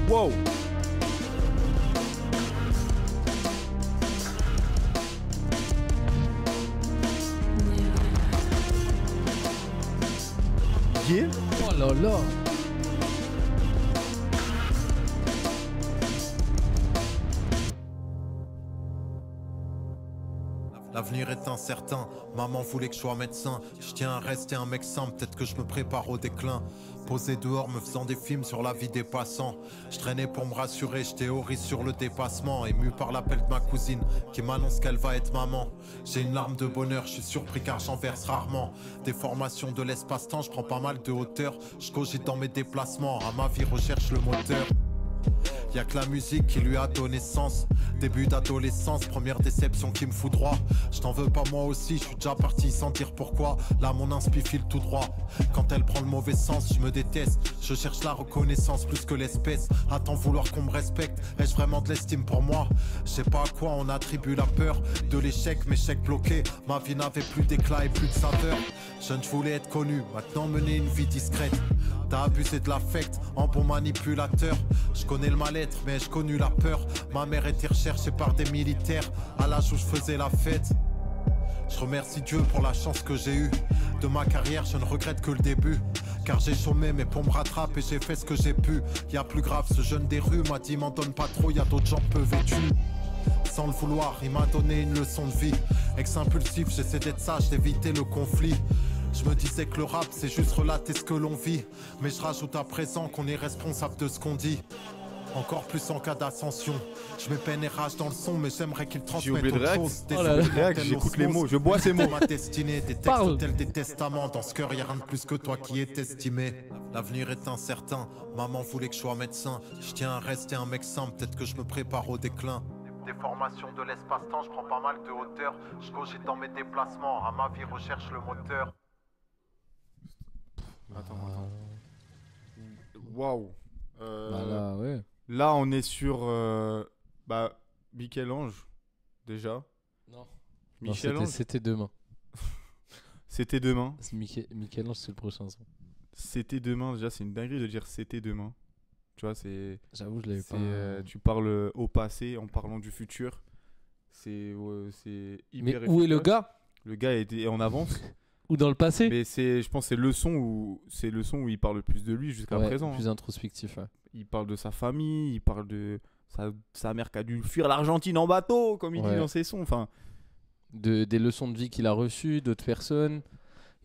Wow. Yeah. Oh là là. L'avenir est incertain, maman voulait que je sois médecin. Je tiens à rester un mec simple, peut-être que je me prépare au déclin. Posé dehors me faisant des films sur la vie des passants. Je traînais pour me rassurer, je théorise sur le dépassement. Ému par l'appel de ma cousine qui m'annonce qu'elle va être maman. J'ai une larme de bonheur, je suis surpris car j'en verse rarement. Déformation de l'espace-temps, je prends pas mal de hauteur. Je cogite dans mes déplacements, à ma vie recherche le moteur. Y'a que la musique qui lui a donné sens. Début d'adolescence, première déception qui me fout droit. Je t'en veux pas moi aussi, je suis déjà parti sans dire pourquoi. Là mon inspi file tout droit. Quand elle prend le mauvais sens, je me déteste. Je cherche la reconnaissance plus que l'espèce. À t'en vouloir qu'on me respecte, ai-je vraiment de l'estime pour moi? Je sais pas à quoi on attribue la peur de l'échec, mes chèques bloqués. Ma vie n'avait plus d'éclat et plus de saveur. Jeune, je voulais être connu, maintenant mener une vie discrète. T'as abusé de l'affect, en bon manipulateur. Je connais le mal-être, mais j'ai connu la peur. Ma mère était recherchée par des militaires à l'âge où je faisais la fête. Je remercie Dieu pour la chance que j'ai eue. De ma carrière, je ne regrette que le début. Car j'ai chômé, mais pour me rattraper, j'ai fait ce que j'ai pu. Y'a plus grave, ce jeune des rues m'a dit m'en donne pas trop, y'a d'autres gens peu vêtus. Sans le vouloir, il m'a donné une leçon de vie. Ex-impulsif, j'essaie d'être sage, d'éviter le conflit. Je me disais que le rap c'est juste relater ce que l'on vit. Mais je rajoute à présent qu'on est responsable de ce qu'on dit. Encore plus en cas d'ascension. Je mets peine et rage dans le son, mais j'aimerais qu'il transmette autre chose. J'écoute les mots, je bois ces mots. Ma destinée, des textes tels des testaments. Dans ce cœur, y'a rien de plus que toi qui est estimé. L'avenir est incertain, maman voulait que je sois médecin. Je tiens à rester un mec simple, peut-être que je me prépare au déclin. Déformation de l'espace-temps, je prends pas mal de hauteur. Je cogite dans mes déplacements, à ma vie recherche le moteur. Attends. Waouh. Là, ouais. Là, on est sur Michel-Ange, déjà. Non. Michel-Ange. C'était demain. C'était demain. Michel-Ange, c'est le prochain son. C'était demain, déjà, c'est une dinguerie de dire c'était demain. Tu vois, c'est. J'avoue, je l'avais pas. Tu parles au passé en parlant du futur. C'est hyper. Mais où est le gars? Le gars est en avance. Ou dans le passé? Mais je pense que c'est le son où il parle le plus de lui jusqu'à présent. Plus introspectif. Ouais. Il parle de sa famille, il parle de sa mère qui a dû fuir l'Argentine en bateau, comme il dit dans ses sons. Enfin, des leçons de vie qu'il a reçues, d'autres personnes.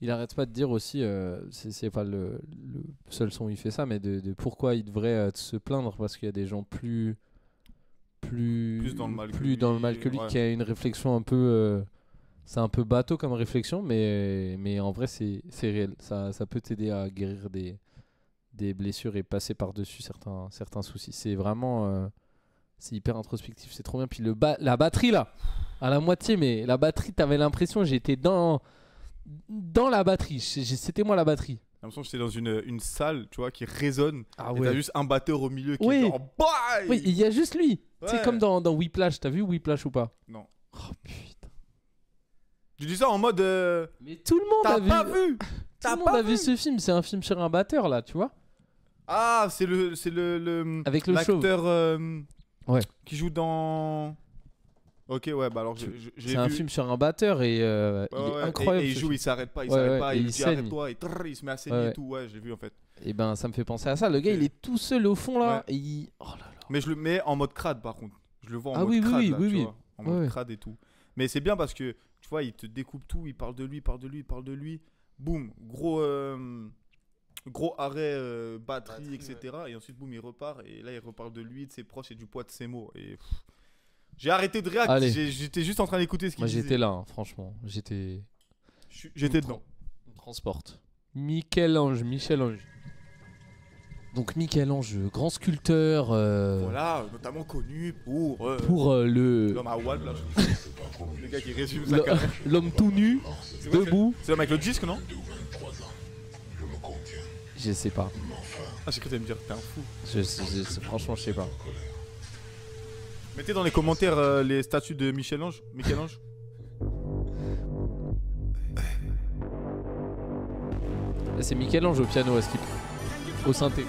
Il arrête pas de dire aussi, c'est pas le seul son où il fait ça, mais de pourquoi il devrait se plaindre parce qu'il y a des gens plus dans le mal que lui, qui a une réflexion un peu. C'est un peu bateau comme réflexion, mais en vrai, c'est réel. Ça peut t'aider à guérir des blessures et passer par-dessus certains soucis. C'est vraiment... c'est hyper introspectif, c'est trop bien. Puis la batterie, là, à la moitié, mais la batterie, t'avais l'impression, j'étais dans la batterie. C'était moi la batterie. l'impression que j'étais dans une salle, tu vois, qui résonne. Ah et ouais. t'as juste un batteur au milieu qui Oui. est genre bye. Oui, il y a juste lui. Ouais. C'est comme dans Whiplash. T'as vu Whiplash ou pas? Non. Oh putain. Tu dis ça en mode. Mais tout le monde a T'as vu. pas vu. Tout T'as le monde pas a vu vu ce film. C'est un film sur un batteur là, tu vois. Ah, c'est le Avec le chauve. l'acteur Ouais. qui joue dans. Ok, ouais, bah alors j'ai C'est un film sur un batteur et il est incroyable. Et il ce joue, film. il s'arrête pas, il Ouais, s'arrête ouais, pas, et il il dit saigne. arrête-toi, et il se met à saigner Ouais, et tout. Ouais, j'ai vu en fait. Et ben ça me fait penser à ça. Le gars, il est tout seul au fond là. Ouais. Et il... Oh là là. Mais je le mets en mode crade par contre. Je le vois en Ah mode oui, oui, crade. oui, là, oui, tu oui. vois, en mode Ouais. crade et tout. Mais c'est bien parce que tu vois, il te découpe tout, il parle de lui, il parle de lui, il parle de lui. Boum, gros arrêt batterie, etc. Et ensuite, boum, il repart. Et là, il reparle de lui, de ses proches et du poids de ses mots. Et j'ai arrêté de réagir. Allez. J'étais juste en train d'écouter ce qu'il Moi disait. j'étais là, hein, franchement. J'étais Dedans. On transporte. Michel-Ange. Donc Michel-Ange, grand sculpteur Voilà, notamment connu pour le l'homme à Wad, là. Le gars qui résume sa carrière. l'homme tout nu, C'est quoi, debout. c'est l'homme avec le disque, non? Je sais pas. Ah, j'ai cru que t'allais me dire que t'es un fou. Franchement, je sais pas. Mettez dans les commentaires les statuts de Michel-Ange. Là, c'est Michel-Ange au piano à skip. Au synthé.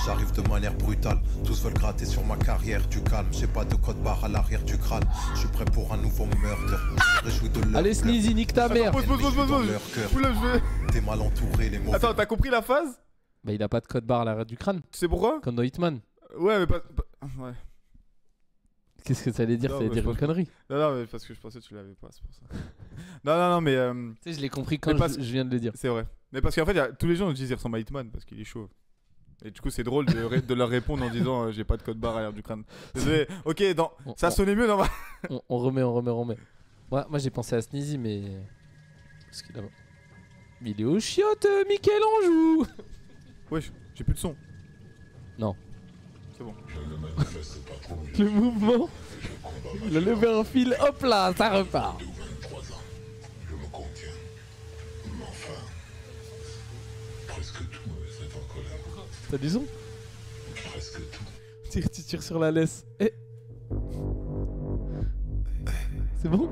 J'arrive de manière brutale, tous veulent gratter sur ma carrière, du calme. J'ai pas de code barre à l'arrière du crâne. Je suis prêt pour un nouveau meurtre. Je me réjouis de leur Allez Sneezy, nique ta mère. Pause. leur cœur. Oula, je vais. T'es mal entouré, les mauvais. Attends, t'as compris la phase? Bah il a pas de code barre à l'arrière du crâne. Tu sais pourquoi? Comme dans Hitman. Ouais, mais pas. Ouais. Qu'est-ce que ça allait dire? Non, Ça allait mais dire je une pense- connerie. Non, mais parce que je pensais que tu l'avais pas, c'est pour ça. non, mais Tu sais, je l'ai compris quand Mais parce- je viens de le dire. c'est vrai. Mais parce qu'en fait, tous les gens nous disent qu'il ressemble à Hitman parce qu'il est chauve. Et du coup, c'est drôle de leur répondre en disant j'ai pas de code barre à l'arrière du crâne. Désolé. Ok, ça sonnait mieux dans ma. On remet. Ouais, moi j'ai pensé à Sneezy, mais. Parce qu'il a... Mais il est au chiotte, Michel-Ange ou... Wesh, j'ai plus de son. Non. C'est bon. Le mouvement. Il a levé un fil, hop là, ça repart. Je me contiens. Mais enfin, presque tout me met en colère. T'as du son? Presque tout. Tu tires sur la laisse. Eh. C'est bon?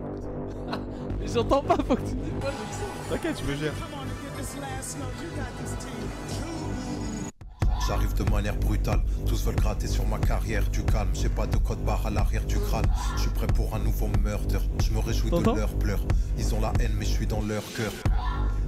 Mais j'entends pas, faut que tu me dises pas le son. T'inquiète, je me gère. J'arrive de manière brutale, tous veulent gratter sur ma carrière, du calme. J'ai pas de code barre à l'arrière du crâne. Je suis prêt pour un nouveau meurtre. Je me réjouis de T'entends? leurs pleurs. Ils ont la haine, mais je suis dans leur cœur.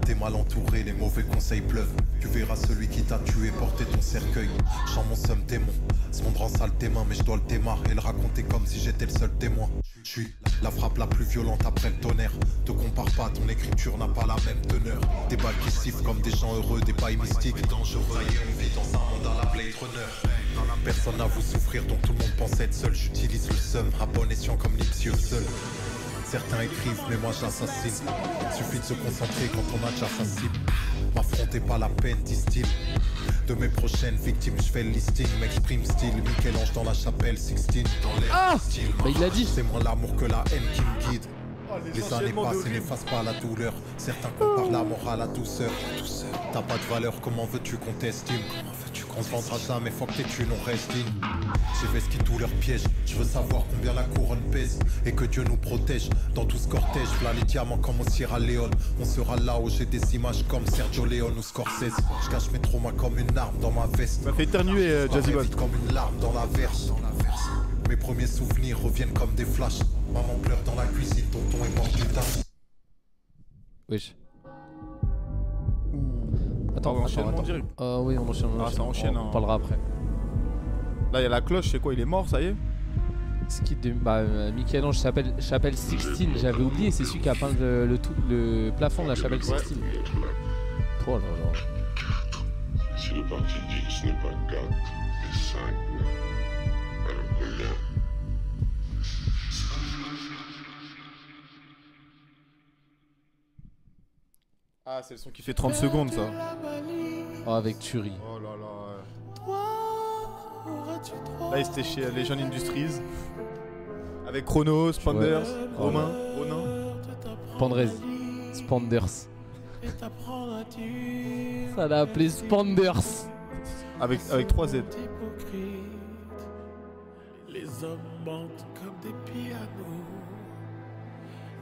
T'es mal entouré, les mauvais conseils pleuvent. Tu verras celui qui t'a tué porter ton cercueil. Chant mon somme démon. Ce monde rend sale tes mains, mais je dois le démarrer et le raconter comme si j'étais le seul témoin. Je suis la frappe la plus violente après le tonnerre. Te compare pas, ton écriture n'a pas la même teneur. Des balles qui sifflent comme des gens heureux, des bails mystiques dangereux. Et on vit dans un monde à la Blade Runner. Personne n'a vous souffrir, donc tout le monde pense être seul. J'utilise le seum, à bon escient comme Nipsey seul. Certains écrivent, mais moi j'assassine. Suffit de se concentrer quand on a déjà sa cible. M'affrontez pas la peine, disent-ils. De mes prochaines victimes, je fais le listing. M'exprime style, Michel-Ange dans la chapelle, 16 dans l'air. Ah style. Bah il l'a dit. C'est moins l'amour que la haine qui me guide. Les années passent et n'effacent pas la douleur. Certains comparent la mort à la douceur. T'as pas de valeur, comment veux-tu qu'on t'estime? On se vendra jamais, faut que tes thunes on reste digne. J'investis tous leurs pièges, je veux savoir combien la couronne pèse. Et que Dieu nous protège dans tout ce cortège. V'là les diamants comme au Sierra Leone. On sera là où j'ai des images comme Sergio Leone ou Scorsese. Je cache mes traumas comme une arme dans ma veste. Ça fait éternuer Jazzy Boy. Vite comme une larme dans la verse. Mes premiers souvenirs reviennent comme des flashs. Maman pleure dans la cuisine, tonton est mort du tas. Wesh. Attends, enchaînement direct. Ah oui, on enchaîne. Ah, ça enchaîne, On hein. parlera après. Là, il y a la cloche, c'est quoi? Il est mort, ça y est? Skit de Michel-Ange chapelle 16. J'avais oublié, c'est celui qui a peint le plafond de la chapelle 16. Oh là là. Si le parti dit que ce n'est pas 4, mais 5, alors combien? Ah, c'est le son qui fait 30 secondes, ça. Oh, avec Turi. Oh là là. Là, il était chez Legend Industries. Avec Chronos, Panders, Romain. Pandrezi. Spanders. Ça l'a appelé Spanders. Avec 3 Z. Les hommes mentent comme des pianos.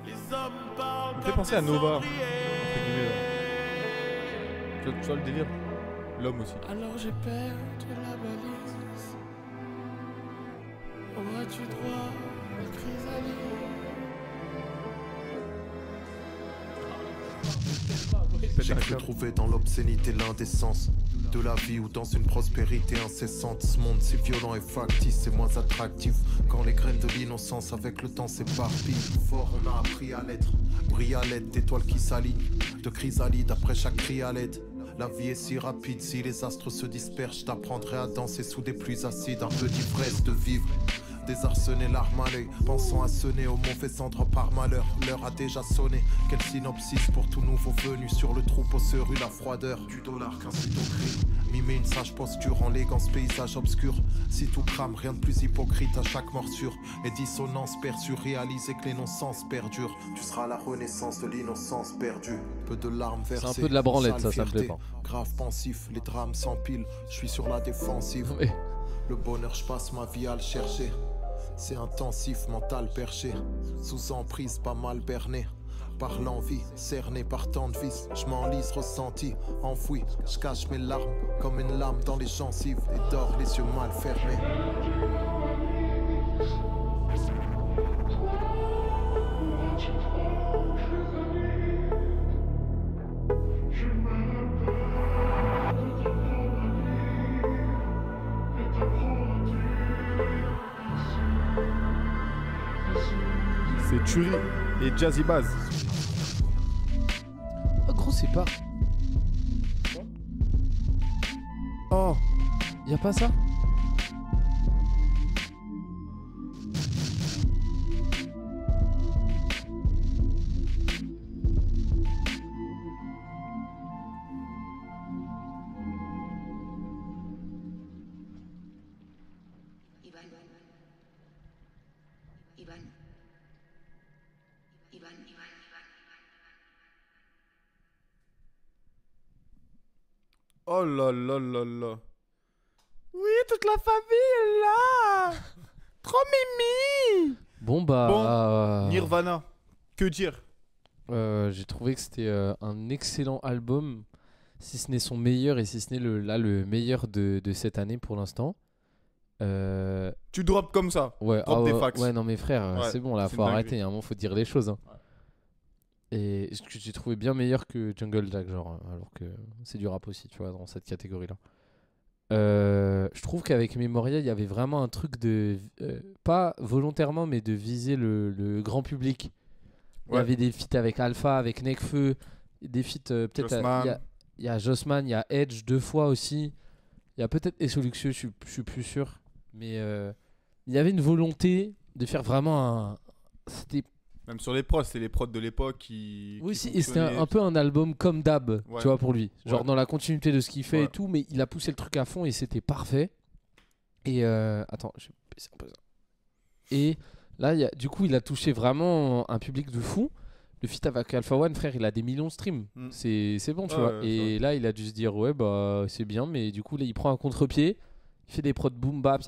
Les hommes parlent. Ça me fait penser à Nova. Entre guillemets, là. Tu vois le délire? L'homme aussi. Alors j'ai perdu la balise. Auras-tu droit à la chrysalide? J'ai cru trouver dans l'obscénité l'indécence de la vie ou dans une prospérité incessante. Ce monde si violent et factice, c'est moins attractif quand les graines de l'innocence avec le temps s'éparpillent. Fort, on a appris à l'être, brille à l'aide d'étoiles qui s'alignent, de chrysalides après chaque cri à l'aide. La vie est si rapide, si les astres se dispersent, je t'apprendrai à danser sous des pluies acides. Un peu d'ivresse de vivre, désarçonner l'arme à l'œil, pensant à sonner au mauvais endroit par malheur. L'heure a déjà sonné, quel synopsis pour tout nouveau venu. Sur le troupeau se rue la froideur du dollar qu'un sitôt crie. Mimer une sage posture en léguant ce paysage obscur. Si tout crame, rien de plus hypocrite à chaque morsure. Et dissonance perçue, réaliser que les non-sens perdurent. Tu seras la renaissance de l'innocence perdue. Peu de larmes versées, C'est un peu de la branlette, ça me plaît pas. Grave pensif, les drames s'empilent, je suis sur la défensive. Oui. Le bonheur, je passe ma vie à le chercher. C'est intensif, mental perché, sous emprise, pas mal berné. Par l'envie, cerné par tant de vices, je m'enlise, ressenti, enfoui. Je cache mes larmes comme une lame dans les gencives et dors les yeux mal fermés. C'est Turi et Jazzy Baz. Oh gros, c'est pas. Oh, y a pas ça? Oh là là là là. Oui, toute la famille est là. Trop mimi. Bon bah. Nirvana. Que dire? J'ai trouvé que c'était un excellent album, si ce n'est son meilleur et si ce n'est le meilleur de cette année pour l'instant. Tu drops comme ça. Ouais, drop des fax. Ouais, non mais frère, Ouais, c'est bon là, c'est faut une arrêter, dinguerie. à un moment faut dire les choses. Hein. Ouais. Et ce que j'ai trouvé bien meilleur que Jungle Jack, genre, alors que c'est du rap aussi, tu vois, dans cette catégorie-là. Je trouve qu'avec Memoria, il y avait vraiment un truc de, pas volontairement, mais de viser le grand public. Il y avait des feats avec Alpha, avec Nekfeu, des feats peut-être. Il y a Jossman, il y a Edge 2 fois aussi. Il y a peut-être Essoluxio, je suis plus sûr. Mais il y avait une volonté de faire vraiment un. C'était. Même sur les prods, c'est les prods de l'époque qui. Oui, qui si, et c'était fonctionnaient. un peu un album comme d'hab, Ouais. tu vois, pour lui. Genre Ouais. dans la continuité de ce qu'il fait Ouais. et tout, mais il a poussé le truc à fond et c'était parfait. Et attends, je vais baisser un peu ça. Et là, du coup, il a touché vraiment un public de fou. Le feat avec Alpha One, frère, il a des millions de streams. Mm. C'est bon, tu Ouais, vois. ouais, Et là, il a dû se dire, ouais, bah, c'est bien, mais du coup, là, il prend un contre-pied. Il fait des prods boom bap.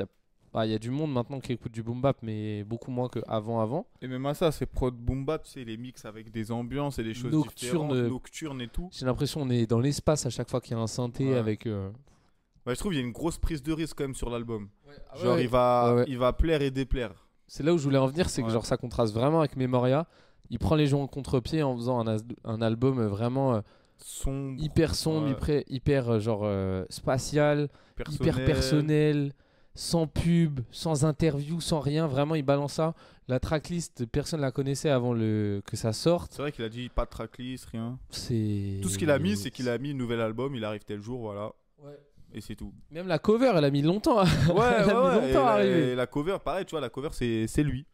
Il y a du monde maintenant qui écoute du boom bap, mais beaucoup moins qu'avant. Et même à ça, c'est prod boom bap, c'est les mix avec des ambiances et des choses Nocturne. différentes, nocturnes et tout. J'ai l'impression qu'on est dans l'espace à chaque fois qu'il y a un synthé Ouais. avec. Ouais, je trouve qu'il y a une grosse prise de risque quand même sur l'album. Ah Genre, ouais. il va plaire et déplaire. C'est là où je voulais en venir, c'est que Ouais. genre ça contraste vraiment avec Memoria. Il prend les gens en contre-pied en faisant un album vraiment Sombre, hyper sombre, ouais. hyper genre spatial, hyper personnel, sans pub, sans interview, sans rien. Vraiment, il balance ça. La tracklist, personne la connaissait avant que ça sorte. C'est vrai qu'il a dit pas de tracklist, rien. C'est Tout ce qu'il a mis, c'est qu'il a mis un nouvel album, il arrive tel jour, voilà. Ouais. Et c'est tout. Même la cover, elle a mis longtemps. Elle a mis longtemps à arriver. Et la cover, pareil, tu vois, la cover, c'est lui.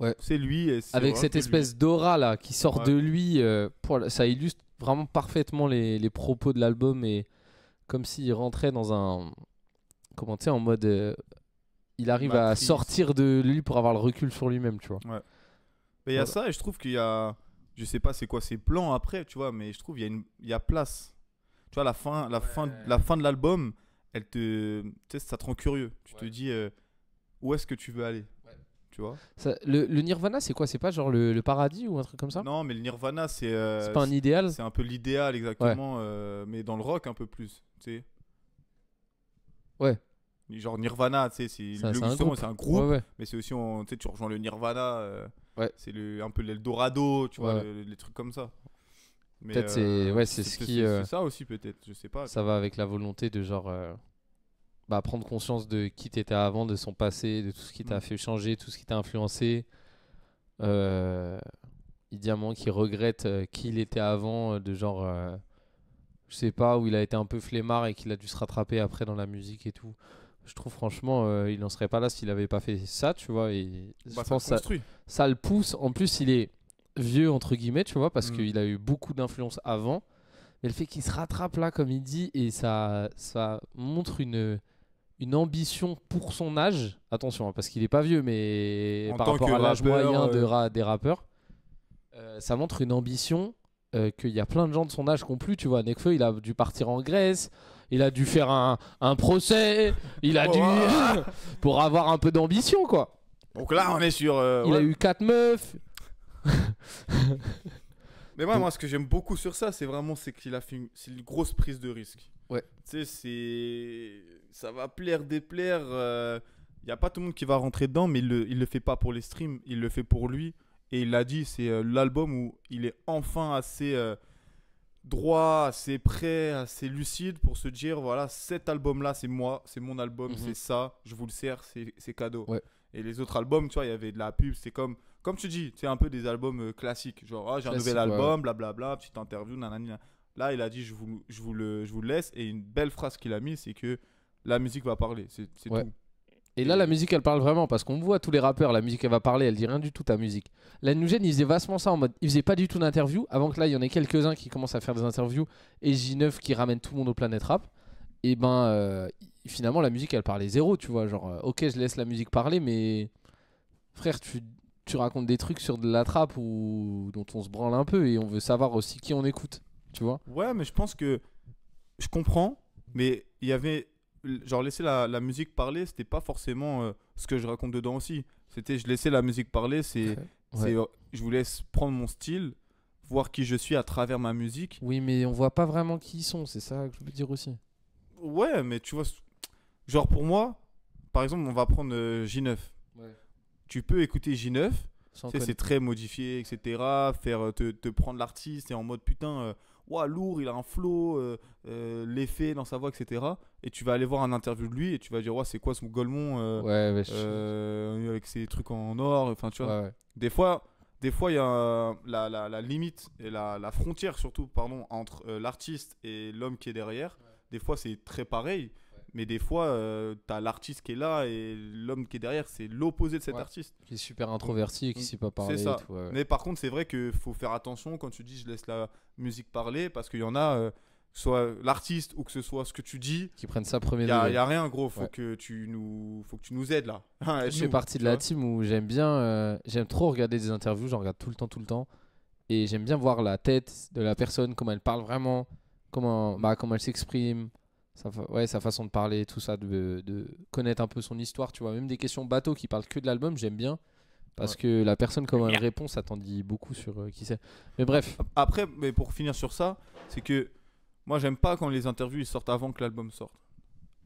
Ouais. C'est lui. Et c'est Avec vraiment cette que espèce d'aura là qui sort Ouais. de lui, ça illustre vraiment parfaitement les propos de l'album et comme s'il rentrait dans un. Comment tu sais, en mode. Il arrive à Matrice. sortir de lui pour avoir le recul sur lui-même, tu vois. Mais il y a Voilà. ça, et je trouve qu'il y a. je sais pas c'est quoi ses plans après, tu vois, mais je trouve il y a place. Tu vois, la fin de l'album, tu sais, ça te rend curieux. Tu te dis où est-ce que tu veux aller, tu vois. Le Nirvana, c'est quoi? C'est pas genre le paradis ou un truc comme ça? Non, mais le Nirvana, c'est pas un idéal? C'est un peu l'idéal, exactement, mais dans le rock un peu plus, tu sais. Ouais. Genre Nirvana, tu sais, c'est un groupe, mais c'est aussi, tu sais, tu rejoins le Nirvana, c'est un peu l'Eldorado, tu vois, les trucs comme ça. Mais peut-être c'est ça aussi, peut-être, je sais pas. Ça va avec la volonté de genre prendre conscience de qui t'étais avant, de son passé, de tout ce qui t'a fait changer, tout ce qui t'a influencé. Diamant qui regrette qui il était avant, de genre je sais pas, où il a été un peu flemmard et qu'il a dû se rattraper après dans la musique et tout. Je trouve franchement il n'en serait pas là s'il avait pas fait ça, tu vois. Et je pense ça le pousse. En plus, il est vieux entre guillemets, tu vois, parce qu'il a eu beaucoup d'influence avant. Mais le fait qu'il se rattrape là, comme il dit, et ça montre une ambition pour son âge. Attention, hein, parce qu'il est pas vieux, mais par rapport à l'âge moyen des rappeurs, ça montre une ambition qu'il y a plein de gens de son âge qui n'ont plus, tu vois. Nekfeu, il a dû partir en Grèce. Il a dû faire un procès. Il a dû pour avoir un peu d'ambition, quoi. Donc là, on est sur. Il a eu 4 meufs. Mais moi, ce que j'aime beaucoup sur ça, c'est qu'il a fait c'est une grosse prise de risque. Ouais. Tu sais, ça va plaire, déplaire. Il y a pas tout le monde qui va rentrer dedans, mais il le fait pas pour les streams, il le fait pour lui. Et il l'a dit, c'est l'album où il est enfin assez droit, assez prêt, assez lucide pour se dire voilà, cet album-là, c'est moi, c'est mon album, c'est ça, je vous le sers, c'est cadeau. Ouais. Et les autres albums, tu vois, il y avait de la pub, c'est comme tu dis, c'est un peu des albums classiques, genre j'ai un nouvel album, blablabla, petite interview, nanani. Là, il a dit je vous le laisse, et une belle phrase qu'il a mis, c'est que la musique va parler, c'est tout. Et là, la musique, elle parle vraiment, parce qu'on voit tous les rappeurs, la musique, elle va parler, elle dit rien du tout, ta musique. Là, Nugent, il faisait vastement ça en mode, il faisait pas du tout d'interview, avant que là, il y en ait quelques-uns qui commencent à faire des interviews, et J9 qui ramène tout le monde au Planète Rap. Et finalement, la musique, elle parlait zéro, tu vois, genre, ok, je laisse la musique parler, mais frère, tu racontes des trucs sur de la trappe dont on se branle un peu, et on veut savoir aussi qui on écoute, tu vois. Ouais, mais je pense que je comprends, mais il y avait... Genre laisser la musique parler, c'était pas forcément ce que je raconte dedans aussi. C'était je laissais la musique parler, je vous laisse prendre mon style, voir qui je suis à travers ma musique. Oui, mais on voit pas vraiment qui ils sont, c'est ça que je veux dire aussi. Ouais, mais tu vois, genre pour moi, par exemple, on va prendre J9. Ouais. Tu peux écouter J9, c'est très modifié, etc. Faire te prendre l'artiste et en mode putain... Ouah, lourd, il a un flow, l'effet dans sa voix, etc. Et tu vas aller voir un interview de lui et tu vas dire, c'est quoi ce Golemont avec ses trucs en or. Enfin, tu vois. Ouais. Des fois, il y a la limite et la frontière, surtout, entre l'artiste et l'homme qui est derrière. Ouais. Des fois, c'est très pareil. Mais des fois, t'as l'artiste qui est là et l'homme qui est derrière, c'est l'opposé de cet artiste. Qui est super introverti et qui sait pas parler. C'est ça. Et tout, ouais. Mais par contre, c'est vrai qu'il faut faire attention quand tu dis je laisse la musique parler, parce qu'il y en a, soit l'artiste ou que ce soit ce que tu dis, qui prennent ça premier degré. Il n'y a rien, gros. Faut que tu nous aides là. Je fais partie de la team où j'aime trop regarder des interviews, j'en regarde tout le temps. Et j'aime bien voir la tête de la personne, comment elle parle vraiment, comment elle s'exprime. Sa façon de parler, tout ça, de connaître un peu son histoire, tu vois. Même des questions bateau qui parlent que de l'album, j'aime bien. Parce que la personne, comment elle répond, ça t'en dit beaucoup sur qui c'est. Mais bref. Après, mais pour finir sur ça, c'est que moi, j'aime pas quand les interviews ils sortent avant que l'album sorte.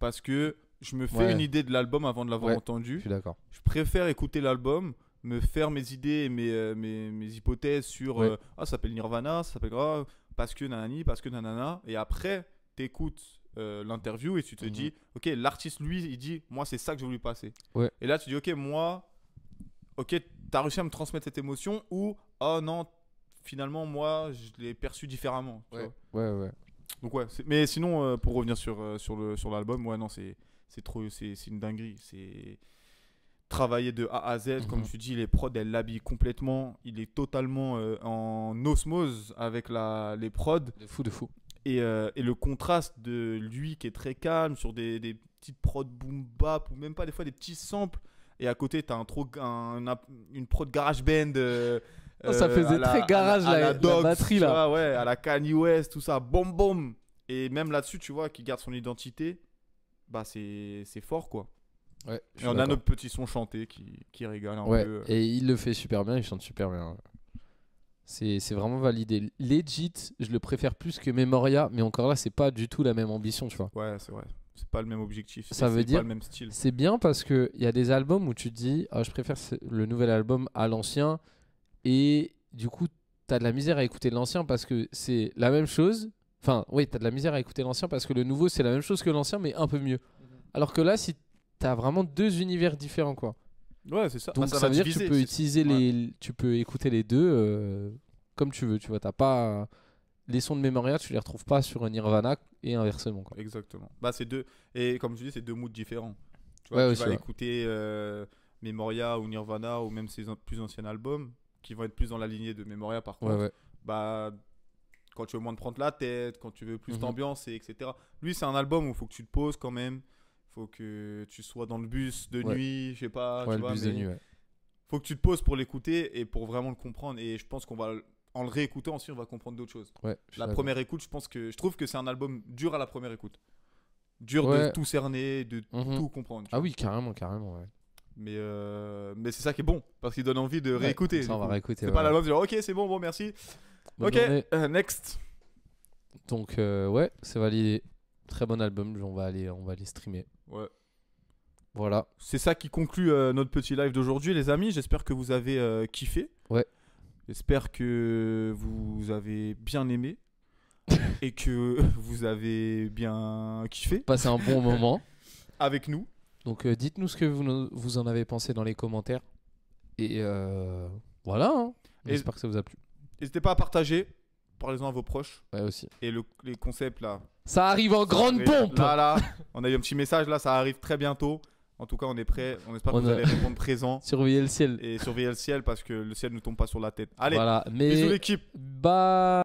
Parce que je me fais une idée de l'album avant de l'avoir entendu. Je suis d'accord. Je préfère écouter l'album, me faire mes idées et mes hypothèses sur ça s'appelle Nirvana, ça s'appelle parce que nanani, parce que nanana. Et après, t'écoutes l'interview et tu te dis ok, l'artiste lui il dit moi c'est ça que je voulais passer, et là tu dis ok, t'as réussi à me transmettre cette émotion, ou oh non, finalement moi je l'ai perçu différemment, ouais. Donc mais sinon pour revenir sur l'album, non, c'est une dinguerie, c'est travailler de A à Z, comme tu dis, les prods elles l'habillent complètement, il est totalement en osmose avec les prods de fou. Et le contraste de lui qui est très calme sur des petites prods boom bap, ou même pas, des fois des petits samples, et à côté t'as une prod garage band Ça faisait très garage la batterie là. Ouais, à la Kanye West, tout ça, boum boum. Et même là-dessus, tu vois, qui garde son identité, bah c'est fort quoi. Ouais. Et on a notre petit son chanté qui régale un peu. Et il le fait super bien, il chante super bien. C'est vraiment validé. Legit, je le préfère plus que Memoria, mais encore là, c'est pas du tout la même ambition, tu vois. Ouais, c'est vrai. C'est pas le même objectif. Ça veut dire pas le même style. C'est bien parce que il y a des albums où tu te dis, je préfère le nouvel album à l'ancien, et du coup, t'as de la misère à écouter l'ancien parce que c'est la même chose. Enfin, oui, t'as de la misère à écouter l'ancien parce que le nouveau, c'est la même chose que l'ancien, mais un peu mieux. Alors que là, si t'as vraiment deux univers différents, quoi. Ouais, c'est ça. Donc ça veut dire que tu peux utiliser tu peux écouter les deux comme tu veux. Tu vois, t'as pas les sons de Memoria, tu les retrouves pas sur Nirvana et inversement, quoi. Exactement. Bah c'est deux, et comme je dis, c'est deux moods différents. Tu vois, tu vas écouter Memoria ou Nirvana ou même ses plus anciens albums qui vont être plus dans la lignée de Memoria par contre. Bah quand tu veux moins te prendre la tête, quand tu veux plus d'ambiance, et etc. Lui, c'est un album où il faut que tu te poses quand même. Il faut que tu sois dans le bus de nuit, je sais pas. Ouais, le bus de nuit, faut que tu te poses pour l'écouter et pour vraiment le comprendre. Et je pense qu'on va, en le réécoutant aussi, on va comprendre d'autres choses. Ouais, la première écoute, je trouve que c'est un album dur à la première écoute. Dur de tout cerner, de tout comprendre. Ah oui, carrément, ouais. Mais c'est ça qui est bon, parce qu'il donne envie de réécouter. Ça, on va réécouter. C'est pas l'album de genre, ok, c'est bon, merci. Bonne ok, next. Donc, ouais, c'est validé. Très bon album, on va aller streamer. Ouais. Voilà. C'est ça qui conclut notre petit live d'aujourd'hui, les amis. J'espère que vous avez kiffé. Ouais. J'espère que vous avez bien aimé et que vous avez bien kiffé. Passé un bon moment avec nous. Donc, dites-nous ce que vous en avez pensé dans les commentaires. Et voilà. Hein. J'espère que ça vous a plu. N'hésitez pas à partager. Parlez-en à vos proches. Ouais, aussi. Et les concepts là. Ça arrive en grande pompe. Là, on a eu un petit message là, ça arrive très bientôt. En tout cas, on est prêt. On espère que vous allez répondre présent. Surveillez le ciel. Et surveillez le ciel parce que le ciel ne tombe pas sur la tête. Allez, voilà. bisous l'équipe. Bye.